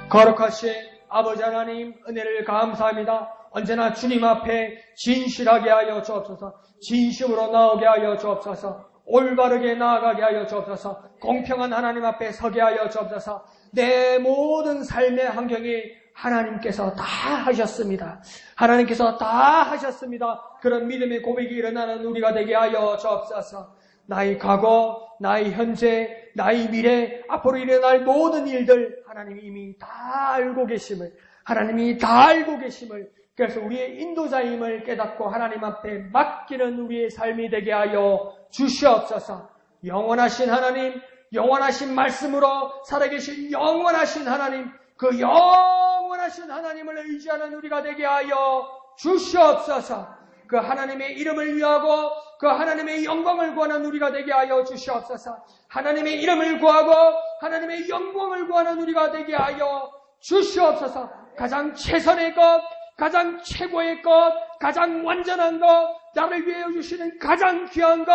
S1: 거룩하신 아버지 하나님 은혜를 감사합니다. 언제나 주님 앞에 진실하게 하여 주옵소서. 진심으로 나오게 하여 주옵소서. 올바르게 나아가게 하여 주옵소서. 공평한 하나님 앞에 서게 하여 주옵소서. 내 모든 삶의 환경이 하나님께서 다 하셨습니다. 하나님께서 다 하셨습니다. 그런 믿음의 고백이 일어나는 우리가 되게 하여 주옵소서. 나의 과거, 나의 현재, 나의 미래, 앞으로 일어날 모든 일들 하나님이 이미 다 알고 계심을, 하나님이 다 알고 계심을, 그래서 우리의 인도자임을 깨닫고 하나님 앞에 맡기는 우리의 삶이 되게 하여 주시옵소서. 영원하신 하나님, 영원하신 말씀으로 살아계신 영원하신 하나님, 그 영원하신 하나님을 의지하는 우리가 되게 하여 주시옵소서. 그 하나님의 이름을 위하고 그 하나님의 영광을 구하는 우리가 되게 하여 주시옵소서. 하나님의 이름을 구하고 하나님의 영광을 구하는 우리가 되게 하여 주시옵소서. 가장 최선의 것, 가장 최고의 것, 가장 완전한 것, 나를 위해 주시는 가장 귀한 것,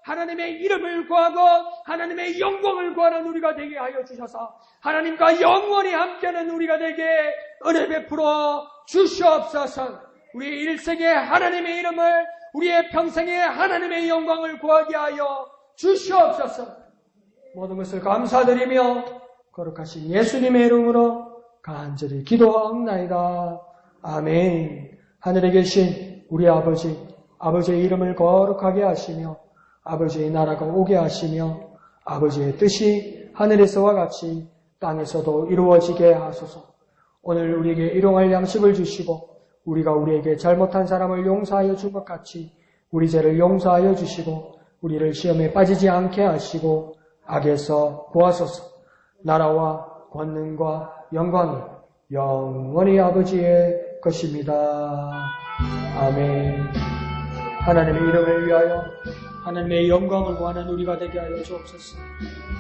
S1: 하나님의 이름을 구하고 하나님의 영광을 구하는 우리가 되게 하여 주셔서 하나님과 영원히 함께하는 우리가 되게 은혜 베풀어 주시옵소서. 우리의 일생에 하나님의 이름을, 우리의 평생에 하나님의 영광을 구하게 하여 주시옵소서. 모든 것을 감사드리며 거룩하신 예수님의 이름으로 간절히 기도하옵나이다. 아멘. 하늘에 계신 우리 아버지, 아버지의 이름을 거룩하게 하시며 아버지의 나라가 오게 하시며 아버지의 뜻이 하늘에서와 같이 땅에서도 이루어지게 하소서. 오늘 우리에게 일용할 양식을 주시고 우리가 우리에게 잘못한 사람을 용서하여 준 것 같이 우리 죄를 용서하여 주시고 우리를 시험에 빠지지 않게 하시고 악에서 구하소서. 나라와 권능과 영광이 영원히 아버지의 것입니다. 아멘. 하나님의 이름을 위하여 하나님의 영광을 구하는 우리가 되게 하여 주옵소서.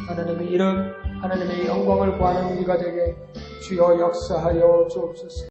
S1: 하나님의 이름, 하나님의 영광을 구하는 우리가 되게 주여 역사하여 주옵소서.